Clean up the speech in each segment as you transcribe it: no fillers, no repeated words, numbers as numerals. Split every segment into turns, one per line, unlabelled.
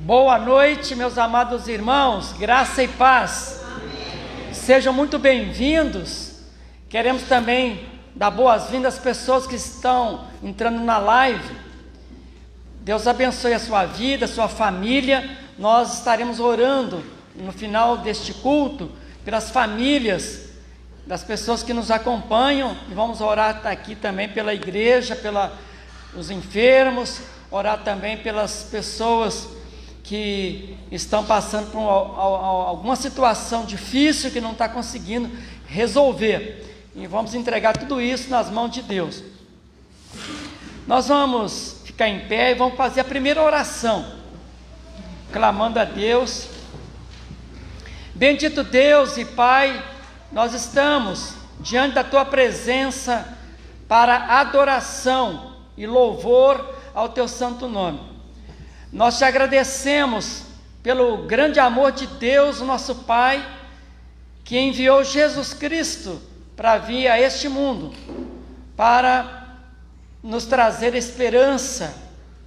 Boa noite, meus amados irmãos, graça e paz. Amém. Sejam muito bem-vindos. Queremos também dar boas-vindas às pessoas que estão entrando na live. Deus abençoe a sua vida, a sua família. Nós estaremos orando no final deste culto pelas famílias das pessoas que nos acompanham, e vamos orar aqui também pela igreja, pelos enfermos, orar também pelas pessoas que estão passando por alguma situação difícil que não está conseguindo resolver, e vamos entregar tudo isso nas mãos de Deus. Nós vamos ficar em pé e vamos fazer a primeira oração, clamando a Deus. Bendito Deus e Pai, nós estamos diante da Tua presença para adoração e louvor ao Teu santo nome. Nós te agradecemos pelo grande amor de Deus, o nosso Pai, que enviou Jesus Cristo para vir a este mundo, para nos trazer esperança,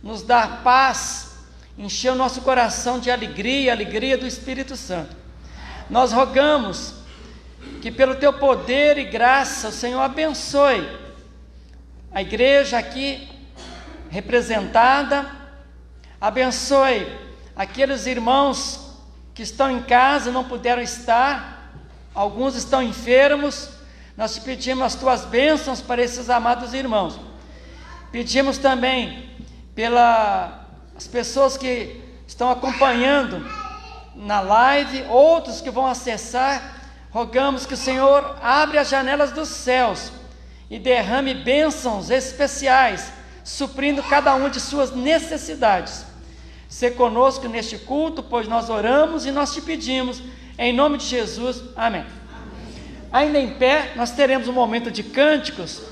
nos dar paz, encher o nosso coração de alegria, alegria do Espírito Santo. Nós rogamos que pelo Teu poder e graça o Senhor abençoe a igreja aqui representada, abençoe aqueles irmãos que estão em casa, não puderam estar, alguns estão enfermos. Nós te pedimos as Tuas bênçãos para esses amados irmãos. Pedimos também pelas pessoas que estão acompanhando na live, outros que vão acessar. Rogamos que o Senhor abra as janelas dos céus e derrame bênçãos especiais, suprindo cada um de suas necessidades. Sê conosco neste culto, pois nós oramos e nós te pedimos, em nome de Jesus, amém. Ainda em pé, nós teremos um momento de cânticos.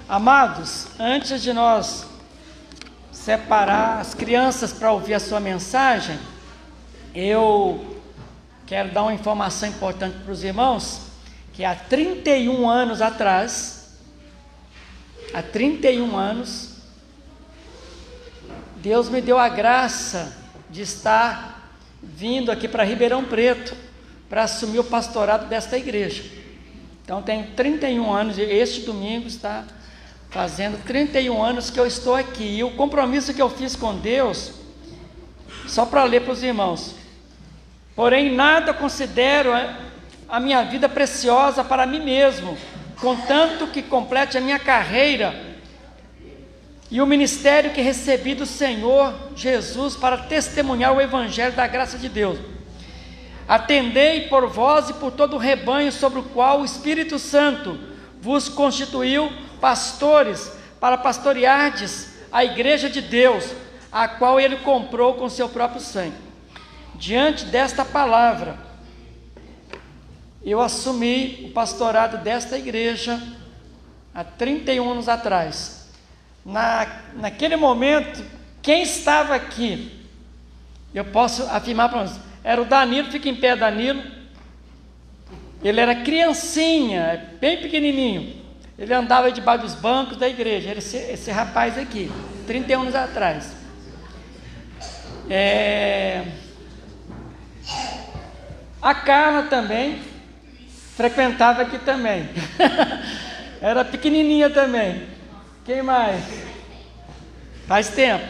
Amados, antes de nós separar as crianças para ouvir a sua mensagem, eu quero dar uma informação importante para os irmãos, que há 31 anos atrás, Deus me deu a graça de estar vindo aqui para Ribeirão Preto, para assumir o pastorado desta igreja. Então tem 31 anos, este domingo está fazendo 31 anos que eu estou aqui, e o compromisso que eu fiz com Deus, só para ler para os irmãos: porém nada considero a minha vida preciosa para mim mesmo, contanto que complete a minha carreira e o ministério que recebi do Senhor Jesus para testemunhar o evangelho da graça de Deus. Atendei por vós e por todo o rebanho sobre o qual o Espírito Santo vos constituiu pastores, para pastoreardes a igreja de Deus, a qual ele comprou com seu próprio sangue. Diante desta palavra, eu assumi o pastorado desta igreja há 31 anos atrás. Naquele momento, quem estava aqui, eu posso afirmar para vocês, era o Danilo. Fica em pé, Danilo. Ele era criancinha, bem pequenininho. Ele andava debaixo dos bancos da igreja. Era esse rapaz aqui, 31 anos atrás. A Carla também frequentava aqui também. Era pequenininha também. Quem mais? Faz tempo.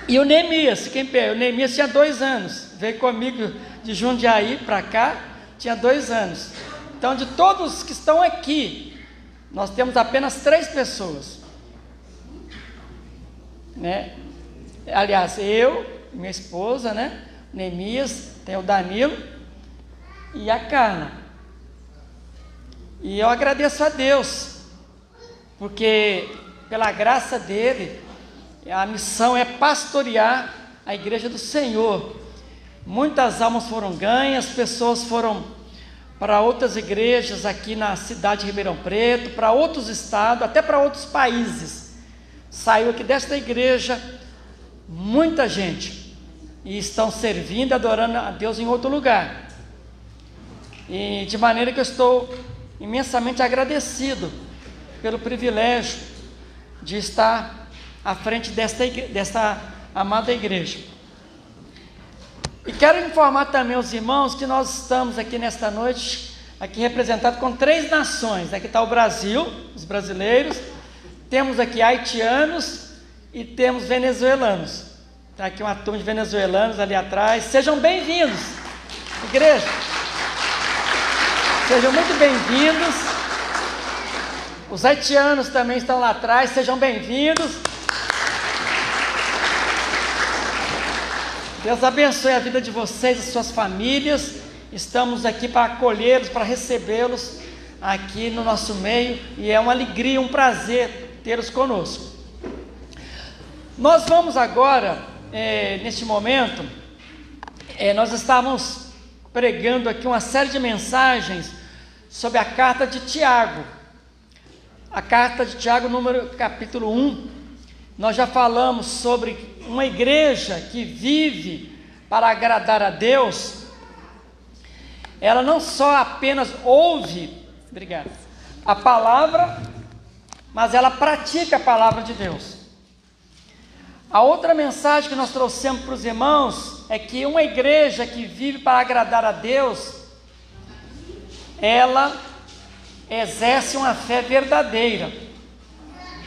E o Neemias, fica em pé. O Neemias tinha 2 anos. Veio comigo de Jundiaí para cá, tinha 2 anos. Então, de todos que estão aqui, nós temos apenas 3 pessoas, né? Aliás, eu, minha esposa, né? Neemias, tem o Danilo e a Carla. E eu agradeço a Deus, porque pela graça dele, a missão é pastorear a igreja do Senhor. Muitas almas foram ganhas, pessoas foram para outras igrejas aqui na cidade de Ribeirão Preto, para outros estados, até para outros países. Saiu aqui desta igreja muita gente, e estão servindo e adorando a Deus em outro lugar. E de maneira que eu estou imensamente agradecido pelo privilégio de estar à frente desta amada igreja. E quero informar também os irmãos que nós estamos aqui nesta noite, aqui representados com 3 nações. Aqui está o Brasil, os brasileiros, temos aqui haitianos e temos venezuelanos. Está aqui uma turma de venezuelanos ali atrás. Sejam bem-vindos, igreja. Sejam muito bem-vindos. Os haitianos também estão lá atrás, sejam bem-vindos. Deus abençoe a vida de vocês e suas famílias. Estamos aqui para acolhê-los, para recebê-los aqui no nosso meio, e é uma alegria, um prazer tê-los conosco. Nós vamos agora, neste momento, nós estávamos pregando aqui uma série de mensagens sobre a carta de Tiago. A carta de Tiago, capítulo 1, nós já falamos sobre uma igreja que vive para agradar a Deus. Ela não só apenas ouve, a palavra, mas ela pratica a palavra de Deus. A outra mensagem que nós trouxemos para os irmãos é que uma igreja que vive para agradar a Deus, ela exerce uma fé verdadeira,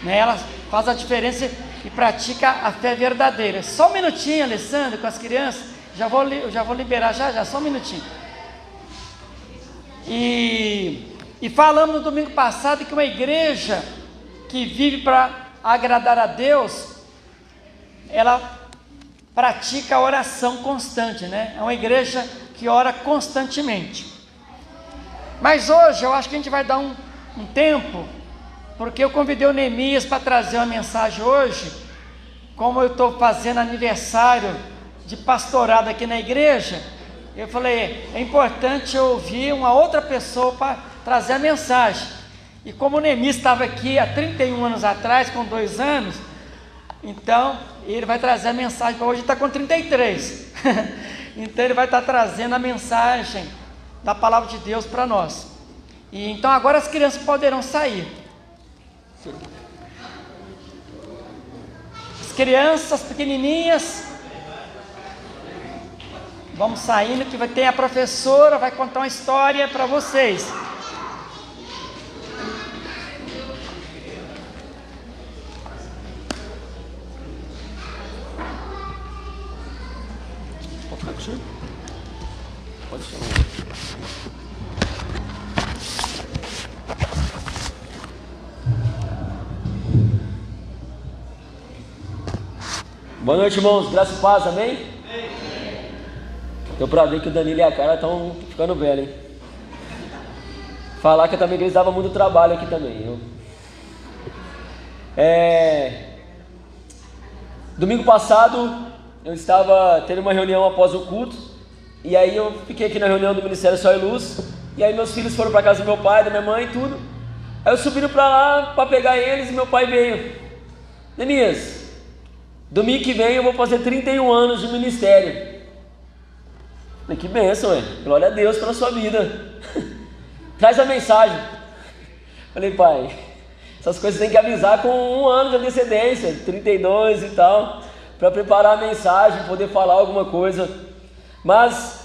né? Ela faz a diferença e pratica a fé verdadeira. Só um minutinho, Alessandro, com as crianças, eu já vou liberar já, só um minutinho. E falamos no domingo passado que uma igreja que vive para agradar a Deus, ela pratica a oração constante, né? É uma igreja que ora constantemente. Mas hoje eu acho que a gente vai dar um tempo, porque eu convidei o Neemias para trazer uma mensagem hoje. Como eu estou fazendo aniversário de pastorado aqui na igreja, eu falei, é importante eu ouvir uma outra pessoa para trazer a mensagem. E como o Neemias estava aqui há 31 anos atrás, com 2 anos, então ele vai trazer a mensagem para hoje. Ele está com 33. Então ele vai estar trazendo a mensagem da palavra de Deus para nós. E então agora as crianças poderão sair. As crianças pequenininhas, vamos saindo, que vai ter a professora, vai contar uma história para vocês.
Pode chamar. Boa noite, irmãos. Graça e paz, amém? Deu pra ver que o Danilo e a Cara estão ficando velhos, hein? Falar que eu também eles davam muito trabalho aqui também. Domingo passado eu estava tendo uma reunião após o culto, e aí eu fiquei aqui na reunião do Ministério Sol e Luz, e aí meus filhos foram para casa do meu pai, da minha mãe e tudo. Aí eu subi para lá para pegar eles e meu pai veio. Neemias, domingo que vem eu vou fazer 31 anos de ministério. Falei, que bênção, glória a Deus pela sua vida. Traz a mensagem. Falei, pai, essas coisas tem que avisar com 1 ano de antecedência, 32 e tal, para preparar a mensagem, poder falar alguma coisa. Mas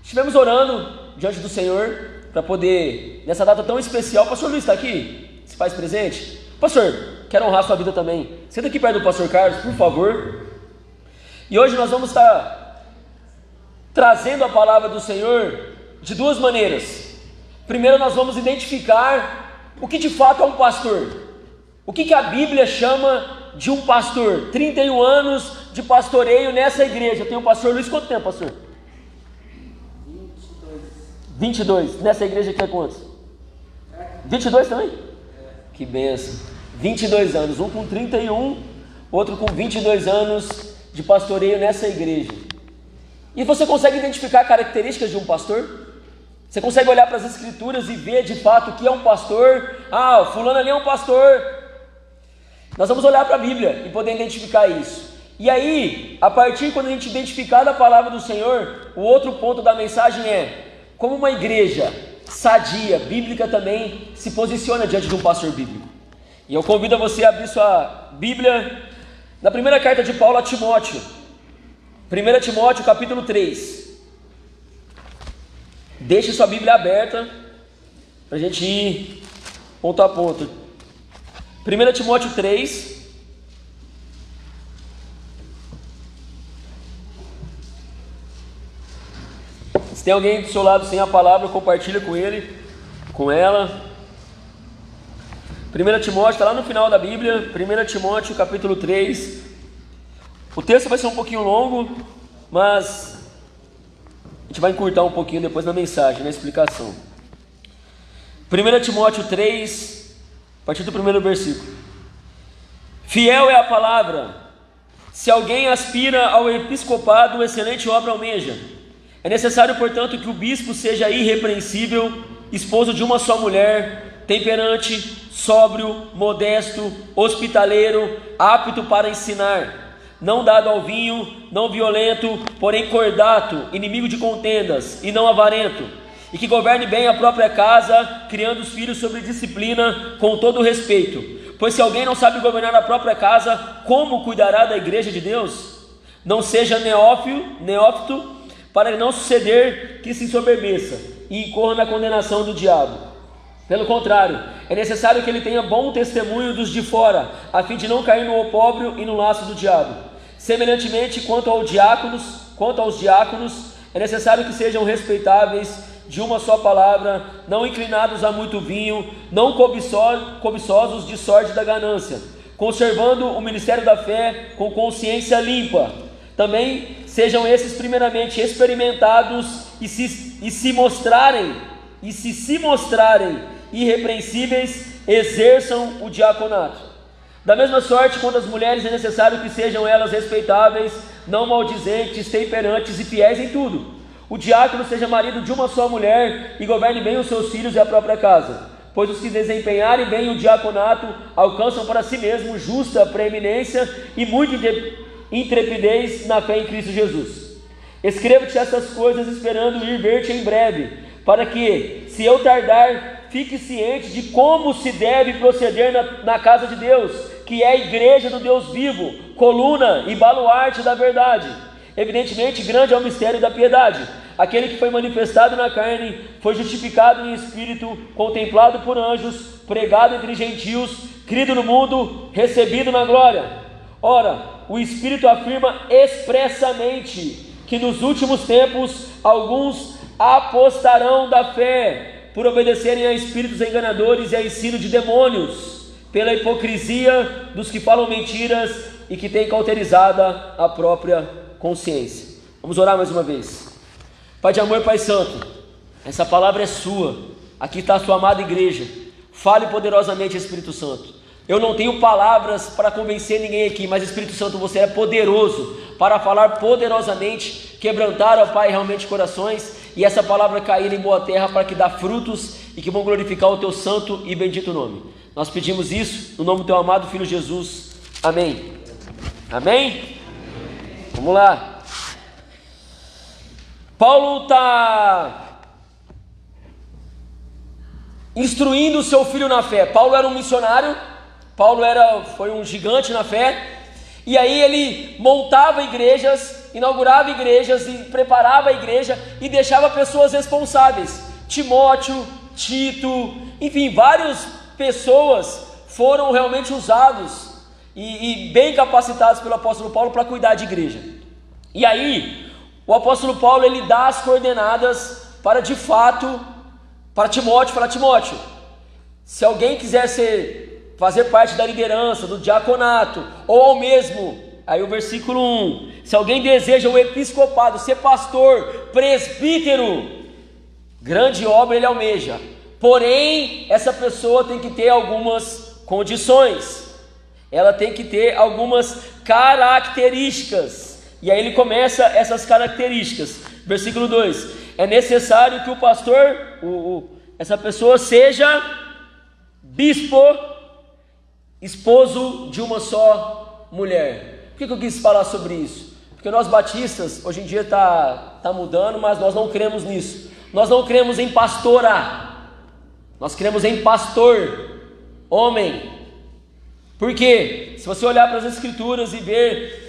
estivemos orando diante do Senhor para poder, nessa data tão especial. O pastor Luiz está aqui? Se faz presente? Pastor, quero honrar sua vida também. Senta aqui perto do pastor Carlos, por favor. E hoje nós vamos estar trazendo a palavra do Senhor de 2 maneiras. Primeiro, nós vamos identificar o que de fato é um pastor. O que a Bíblia chama de um pastor. 31 anos de pastoreio nessa igreja. Tem o pastor Luiz, quanto tempo, pastor? 22. Nessa igreja aqui é quantos? 22 também? Que benção. 22 anos, um com 31, outro com 22 anos de pastoreio nessa igreja. E você consegue identificar características de um pastor? Você consegue olhar para as escrituras e ver de fato o que é um pastor? Ah, o fulano ali é um pastor. Nós vamos olhar para a Bíblia e poder identificar isso. E aí, a partir quando a gente identificar da palavra do Senhor, o outro ponto da mensagem é como uma igreja sadia, bíblica também, se posiciona diante de um pastor bíblico. E eu convido a você a abrir sua Bíblia na primeira carta de Paulo a Timóteo. 1 Timóteo capítulo 3. Deixe sua Bíblia aberta para a gente ir ponto a ponto. 1 Timóteo 3. Se tem alguém do seu lado sem a palavra, compartilha com ele, com ela. 1 Timóteo, está lá no final da Bíblia. 1 Timóteo capítulo 3. O texto vai ser um pouquinho longo, mas a gente vai encurtar um pouquinho depois na mensagem, na explicação. 1 Timóteo 3, a partir do primeiro versículo. Fiel é a palavra. Se alguém aspira ao episcopado, excelente obra almeja. É necessário, portanto, que o bispo seja irrepreensível, esposo de uma só mulher, temperante, sóbrio, modesto, hospitaleiro, apto para ensinar, não dado ao vinho, não violento, porém cordato, inimigo de contendas, e não avarento, e que governe bem a própria casa, criando os filhos sob disciplina, com todo respeito. Pois se alguém não sabe governar a própria casa, como cuidará da igreja de Deus? Não seja neófito, para não suceder que se ensoberbeça e incorra na condenação do diabo. Pelo contrário, é necessário que ele tenha bom testemunho dos de fora, a fim de não cair no opróbrio e no laço do diabo. Semelhantemente, quanto aos diáconos, é necessário que sejam respeitáveis, de uma só palavra, não inclinados a muito vinho, não cobiçosos de sorte da ganância, conservando o ministério da fé com consciência limpa. Também sejam esses primeiramente experimentados e se se mostrarem irrepreensíveis, exerçam o diaconato. Da mesma sorte, quanto às mulheres, é necessário que sejam elas respeitáveis, não maldizentes, temperantes e fiéis em tudo. O diácono seja marido de uma só mulher e governe bem os seus filhos e a própria casa. pois os que desempenharem bem o diaconato alcançam para si mesmos justa preeminência e muita intrepidez na fé em Cristo Jesus. Escrevo-te estas coisas esperando ir ver-te em breve, para que, se eu tardar, fique ciente de como se deve proceder na casa de Deus, que é a igreja do Deus vivo, coluna e baluarte da verdade. Evidentemente, grande é o mistério da piedade. Aquele que foi manifestado na carne, foi justificado em espírito, contemplado por anjos, pregado entre gentios, crido no mundo, recebido na glória. Ora, o Espírito afirma expressamente que nos últimos tempos alguns apostarão da fé, por obedecerem a espíritos enganadores e a ensino de demônios, pela hipocrisia dos que falam mentiras e que têm cauterizada a própria consciência. Vamos orar mais uma vez. Pai de amor, Pai santo, essa palavra é sua, aqui está a sua amada igreja. Fale poderosamente, Espírito Santo. Eu não tenho palavras para convencer ninguém aqui, mas Espírito Santo, você é poderoso para falar poderosamente, quebrantar, ó Pai, realmente corações, e essa palavra cair em boa terra para que dá frutos e que vão glorificar o teu santo e bendito nome. Nós pedimos isso no nome do teu amado Filho Jesus. Amém. Amém? Vamos lá. Paulo está instruindo o seu filho na fé. Paulo era um missionário, foi um gigante na fé, e aí ele montava igrejas, inaugurava igrejas e preparava a igreja e deixava pessoas responsáveis. Timóteo, Tito, enfim, várias pessoas foram realmente usados e bem capacitados pelo apóstolo Paulo para cuidar de igreja. E aí o apóstolo Paulo, ele dá as coordenadas para, de fato, para Timóteo, falar: Timóteo, se alguém quiser fazer parte da liderança, do diaconato, ou ao mesmo, aí o versículo 1, se alguém deseja o episcopado, ser pastor, presbítero, grande obra ele almeja, porém, essa pessoa tem que ter algumas condições, ela tem que ter algumas características. E aí ele começa essas características. Versículo 2: é necessário que o pastor, essa pessoa, seja bispo, esposo de uma só mulher. Por que eu quis falar sobre isso? Porque nós batistas, hoje em dia está mudando, mas nós não cremos nisso. Nós não cremos em pastora, nós cremos em pastor, homem. Por quê? Se você olhar para as escrituras e ver,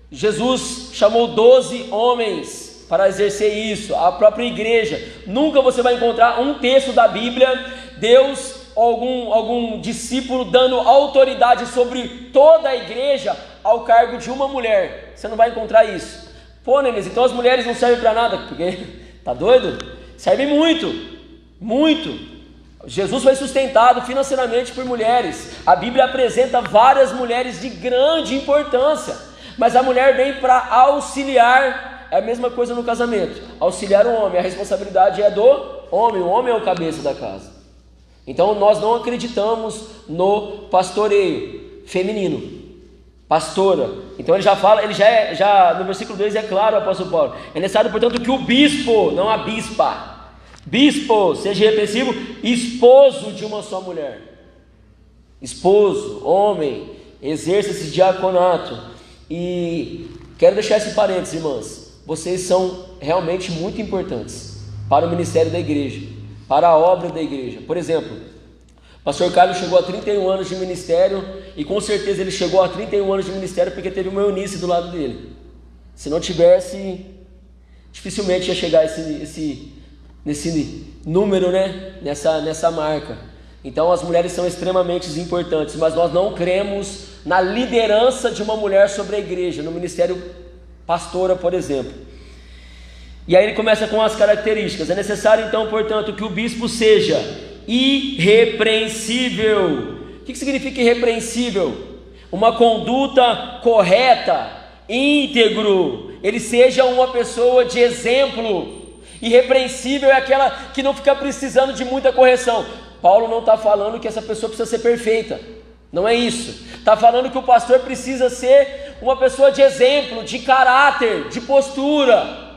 Jesus chamou 12 homens para exercer isso, a própria igreja. Nunca você vai encontrar um texto da Bíblia, Deus ou algum discípulo dando autoridade sobre toda a igreja ao cargo de uma mulher. Você não vai encontrar isso. Pô, Nenes, então as mulheres não servem para nada? Porque, tá doido? Servem muito, muito. Jesus foi sustentado financeiramente por mulheres. A Bíblia apresenta várias mulheres de grande importância. Mas a mulher vem para auxiliar, é a mesma coisa no casamento, auxiliar o homem, a responsabilidade é do homem, o homem é o cabeça da casa. Então nós não acreditamos no pastoreio feminino, pastora. Então ele já fala, já no versículo 2 é claro, o apóstolo Paulo, é necessário portanto que o bispo, não a bispa, bispo seja irrepressivo, esposo de uma só mulher, esposo, homem, exerça esse diaconato. E quero deixar esse parênteses, irmãs, vocês são realmente muito importantes para o ministério da igreja, para a obra da igreja. Por exemplo, o pastor Carlos chegou a 31 anos de ministério, e com certeza ele chegou a 31 anos de ministério porque teve uma Eunice do lado dele. Se não tivesse, dificilmente ia chegar nesse número, né? nessa marca. Então as mulheres são extremamente importantes, mas nós não cremos na liderança de uma mulher sobre a igreja, no ministério pastora, por exemplo. E aí ele começa com as características. É necessário então, portanto, que o bispo seja irrepreensível. O que significa irrepreensível? Uma conduta correta, íntegro, ele seja uma pessoa de exemplo. Irrepreensível é aquela que não fica precisando de muita correção. Paulo não está falando que essa pessoa precisa ser perfeita, não é isso. Está falando que o pastor precisa ser uma pessoa de exemplo, de caráter, de postura,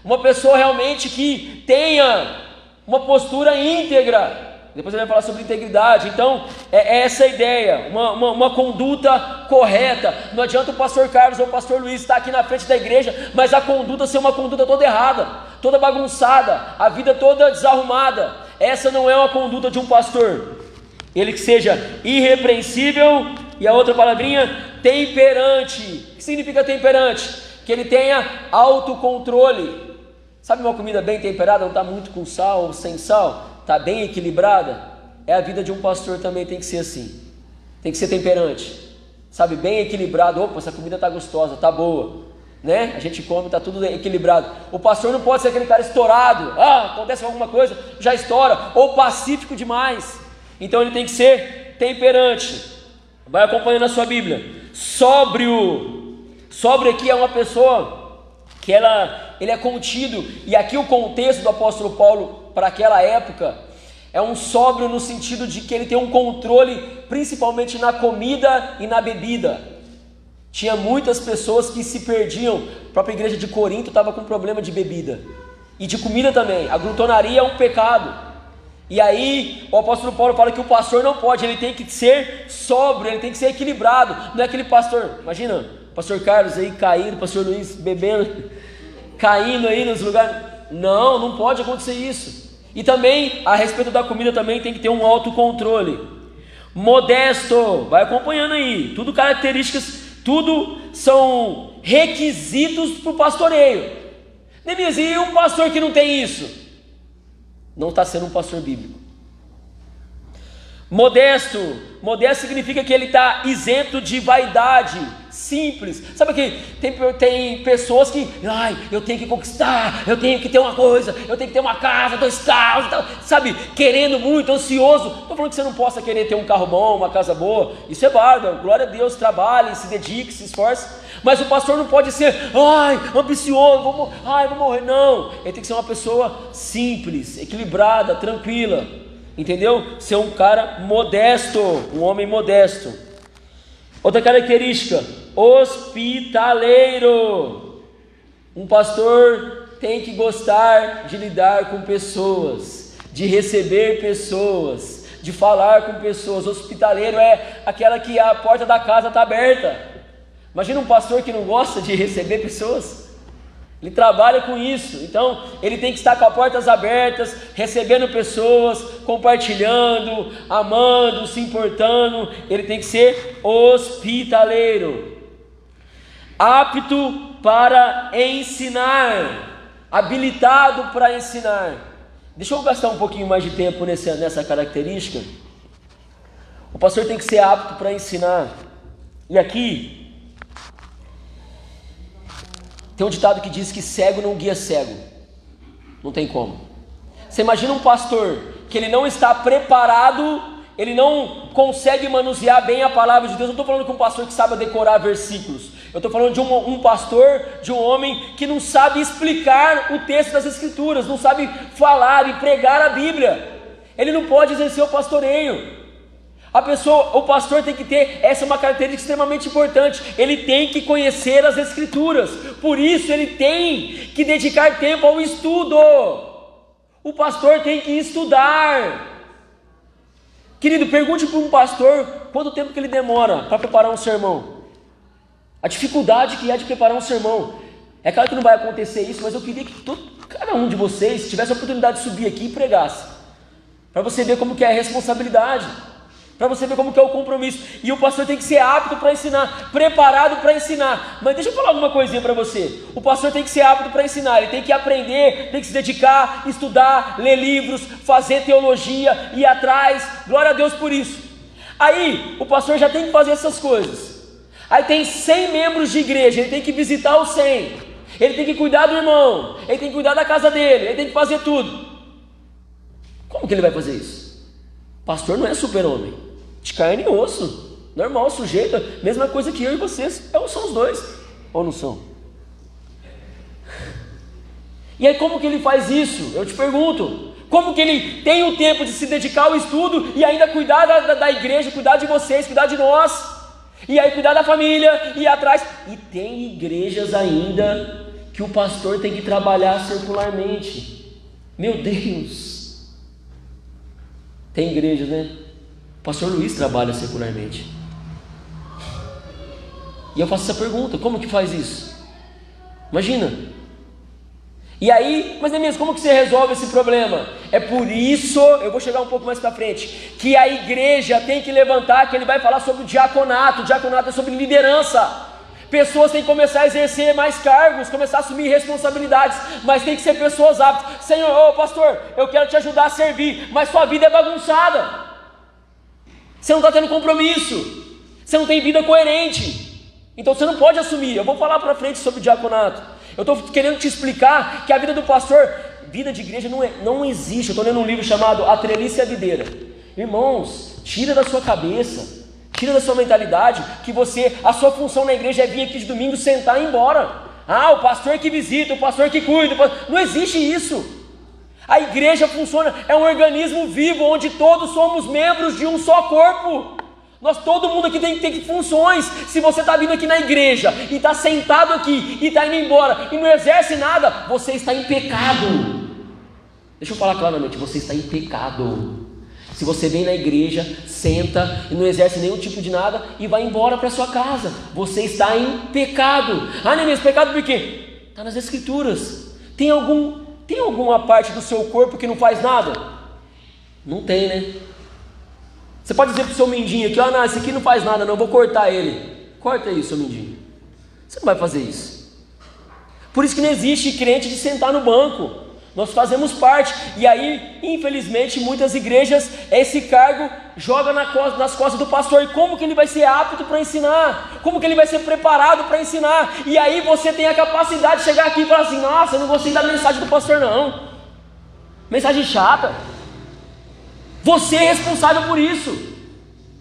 uma pessoa realmente que tenha uma postura íntegra, Depois ele vai falar sobre integridade. Então, é essa a ideia, uma conduta correta. Não adianta o pastor Carlos ou o pastor Luiz estar aqui na frente da igreja, mas a conduta ser uma conduta toda errada, toda bagunçada, a vida toda desarrumada. Essa não é uma conduta de um pastor. Ele que seja irrepreensível, e a outra palavrinha, temperante. O que significa temperante? Que ele tenha autocontrole. Sabe uma comida bem temperada, não está muito com sal ou sem sal? Está bem equilibrada? É a vida de um pastor também, tem que ser assim. Tem que ser temperante. Sabe, bem equilibrado. Opa, essa comida está gostosa, está boa, né? A gente come, está tudo equilibrado. O pastor não pode ser aquele cara estourado. Acontece alguma coisa, já estoura. Ou pacífico demais. Então ele tem que ser temperante. Vai acompanhando a sua Bíblia. Sóbrio. Sóbrio aqui é uma pessoa que ele é contido. E aqui o contexto do apóstolo Paulo para aquela época é um sóbrio no sentido de que ele tem um controle principalmente na comida e na bebida. Tinha muitas pessoas que se perdiam. A própria igreja de Corinto estava com problema de bebida e de comida também. A glutonaria é um pecado. E aí o apóstolo Paulo fala que o pastor não pode, ele tem que ser sóbrio, ele tem que ser equilibrado. Não é aquele pastor, imagina, o pastor Carlos aí caindo, o pastor Luiz bebendo, caindo aí nos lugares. Não pode acontecer isso. E também, a respeito da comida, também tem que ter um autocontrole. Modesto, vai acompanhando aí, tudo características, tudo são requisitos para o pastoreio. Neemias, e um pastor que não tem isso? Não está sendo um pastor bíblico. Modesto significa que ele está isento de vaidade, simples. Sabe que tem pessoas que, eu tenho que conquistar, eu tenho que ter uma coisa, eu tenho que ter uma casa, 2 carros, sabe, querendo muito, ansioso. Não estou falando que você não possa querer ter um carro bom, uma casa boa, isso é bárbaro, glória a Deus, trabalhe, se dedique, se esforce. Mas o pastor não pode ser, ambicioso, vou morrer, não. Ele tem que ser uma pessoa simples, equilibrada, tranquila. Entendeu? Ser um cara modesto, um homem modesto. Outra característica, hospitaleiro. Um pastor tem que gostar de lidar com pessoas, de receber pessoas, de falar com pessoas. Hospitaleiro é aquela que a porta da casa está aberta. Imagina um pastor que não gosta de receber pessoas. Ele trabalha com isso, então ele tem que estar com as portas abertas, recebendo pessoas, compartilhando, amando, se importando. Ele tem que ser hospitaleiro, apto para ensinar, habilitado para ensinar. Deixa eu gastar um pouquinho mais de tempo nessa característica. O pastor tem que ser apto para ensinar. E aqui tem um ditado que diz que cego não guia cego. Não tem como. Você imagina um pastor que ele não está preparado, ele não consegue manusear bem a palavra de Deus. Eu não estou falando de um pastor que sabe decorar versículos. Eu estou falando de um pastor, de um homem que não sabe explicar o texto das Escrituras, não sabe falar e pregar a Bíblia. Ele não pode exercer o pastoreio. O pastor tem que ter, essa é uma característica extremamente importante, ele tem que conhecer as Escrituras, por isso ele tem que dedicar tempo ao estudo. O pastor tem que estudar. Querido, pergunte para um pastor quanto tempo que ele demora para preparar um sermão, a dificuldade que é de preparar um sermão. É claro que não vai acontecer isso, mas eu queria que cada um de vocês tivesse a oportunidade de subir aqui e pregasse, para você ver como que é a responsabilidade, para você ver como que é o compromisso. E o pastor tem que ser apto para ensinar, preparado para ensinar. Mas deixa eu falar alguma coisinha para você. O pastor tem que ser apto para ensinar, ele tem que aprender, tem que se dedicar, estudar, ler livros, fazer teologia, ir atrás. Glória a Deus por isso. Aí o pastor já tem que fazer essas coisas. Aí tem 100 membros de igreja, ele tem que visitar os 100, ele tem que cuidar do irmão, ele tem que cuidar da casa dele, ele tem que fazer tudo. Como que ele vai fazer isso? Pastor não é super-homem, de carne e osso, normal, sujeito, mesma coisa que eu e vocês, são os dois, ou não são? E aí como que ele faz isso? Eu te pergunto, como que ele tem o tempo de se dedicar ao estudo e ainda cuidar da igreja, cuidar de vocês, cuidar de nós, e aí cuidar da família, e ir atrás? E tem igrejas ainda que o pastor tem que trabalhar circularmente. Meu Deus! Tem igrejas, né? O pastor Luiz trabalha secularmente. E eu faço essa pergunta, como que faz isso? Imagina. E aí, mas Neemias, como que você resolve esse problema? É por isso, eu vou chegar um pouco mais para frente, que a igreja tem que levantar, que ele vai falar sobre o diaconato. O diaconato é sobre liderança. Pessoas têm que começar a exercer mais cargos, começar a assumir responsabilidades, mas tem que ser pessoas aptas. Senhor, ô pastor, eu quero te ajudar a servir, mas sua vida é bagunçada. Você não está tendo compromisso, você não tem vida coerente, então você não pode assumir. Eu vou falar para frente sobre o diaconato. Eu estou querendo te explicar que a vida do pastor, vida de igreja não existe. Eu estou lendo um livro chamado A Treliça e a Videira. Irmãos, tira da sua cabeça, tira da sua mentalidade que a sua função na igreja é vir aqui de domingo, sentar e ir embora. O pastor que visita, o pastor que cuida, não existe isso. A igreja funciona, é um organismo vivo, onde todos somos membros de um só corpo. Todo mundo aqui tem que ter funções. Se você está vindo aqui na igreja e está sentado aqui e está indo embora e não exerce nada, você está em pecado. Deixa eu falar claramente, você está em pecado. Se você vem na igreja, senta e não exerce nenhum tipo de nada e vai embora para sua casa, você está em pecado. Neemias, pecado por quê? Está nas escrituras. Tem alguma parte do seu corpo que não faz nada? Não tem, né? Você pode dizer para o seu mindinho aqui, não, esse aqui não faz nada não, eu vou cortar ele. Corta aí, seu mindinho. Você não vai fazer isso. Por isso que não existe crente de sentar no banco. Nós fazemos parte. E aí, infelizmente, muitas igrejas, esse cargo joga nas costas do pastor. E como que ele vai ser apto para ensinar? Como que ele vai ser preparado para ensinar? E aí você tem a capacidade de chegar aqui e falar assim, nossa, eu não gostei da mensagem do pastor não. Mensagem chata. Você é responsável por isso.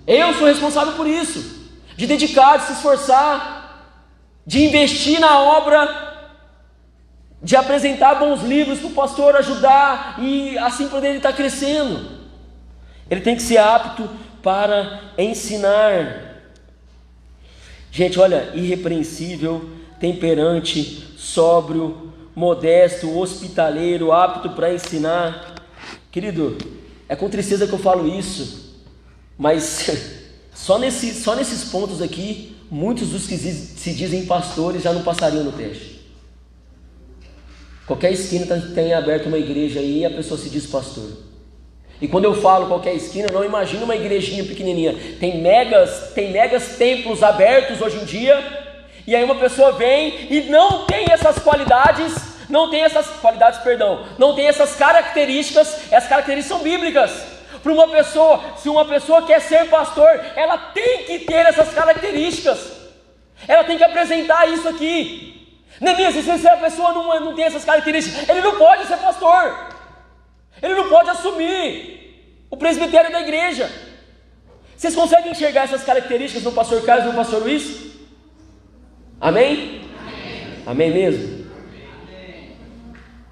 Eu sou responsável por isso. De dedicar, de se esforçar, de investir na obra, de apresentar bons livros para o pastor ajudar e assim poder ele estar crescendo. Ele tem que ser apto para ensinar. Gente, olha, irrepreensível, temperante, sóbrio, modesto, hospitaleiro, apto para ensinar. Querido, é com tristeza que eu falo isso, mas só nesses pontos aqui, muitos dos que se dizem pastores já não passariam no teste. Qualquer esquina tem aberto uma igreja aí e a pessoa se diz pastor. E quando eu falo qualquer esquina, eu não imagino uma igrejinha pequenininha. Tem megas templos abertos hoje em dia, e aí uma pessoa vem e não tem essas qualidades. Não tem essas características. As características são bíblicas. Para uma pessoa, se uma pessoa quer ser pastor, ela tem que ter essas características. Ela tem que apresentar isso aqui. Neemias, se a pessoa não tem essas características, ele não pode ser pastor. Ele não pode assumir o presbitério da igreja. Vocês conseguem enxergar essas características no pastor Carlos e no pastor Luiz? Amém? Amém mesmo?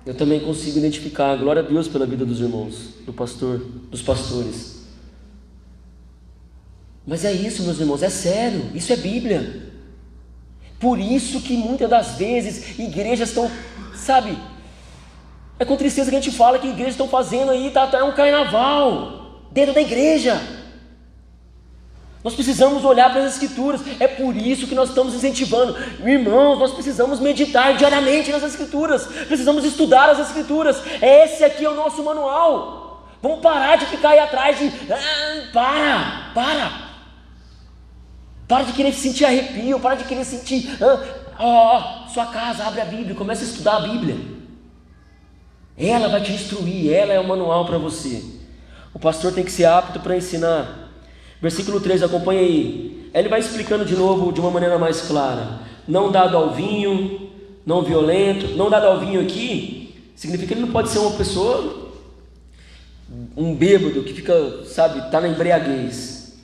Eu também consigo identificar. Glória a Deus pela vida dos irmãos, dos pastores. Mas é isso, meus irmãos, é sério, isso é Bíblia. Por isso que muitas das vezes igrejas estão, é com tristeza que a gente fala que igrejas estão fazendo aí, tá um carnaval dentro da igreja. Nós precisamos olhar para as escrituras. É por isso que nós estamos incentivando. Irmãos, nós precisamos meditar diariamente nas escrituras. Precisamos estudar as escrituras. Esse aqui é o nosso manual. Vamos parar de ficar aí atrás de... Para de querer sentir arrepio. Para de querer sentir... sua casa, abre a Bíblia. Começa a estudar a Bíblia. Ela vai te instruir. Ela é o manual para você. O pastor tem que ser apto para ensinar. Versículo 3, acompanha aí. Ele vai explicando de novo de uma maneira mais clara. Não dado ao vinho, não violento. Não dado ao vinho aqui significa que ele não pode ser uma pessoa, um bêbado que fica, está na embriaguez.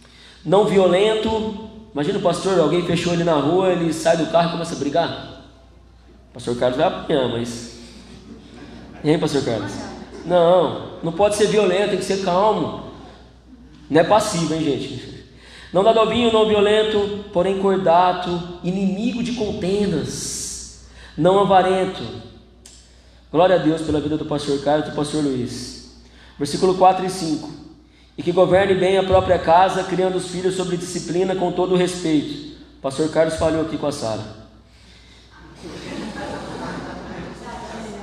Não violento. Imagina o pastor, alguém fechou ele na rua, ele sai do carro e começa a brigar. O pastor Carlos vai apanhar, mas... E aí, pastor Carlos? Não pode ser violento, tem que ser calmo. Não é passivo, hein, gente? Não dado ao vinho, não violento, porém cordato, inimigo de contendas, não avarento. Glória a Deus pela vida do pastor Carlos e do pastor Luiz. Versículo 4 e 5. e que governe bem a própria casa, criando os filhos sob disciplina com todo o respeito. O pastor Carlos falhou aqui com a Sara.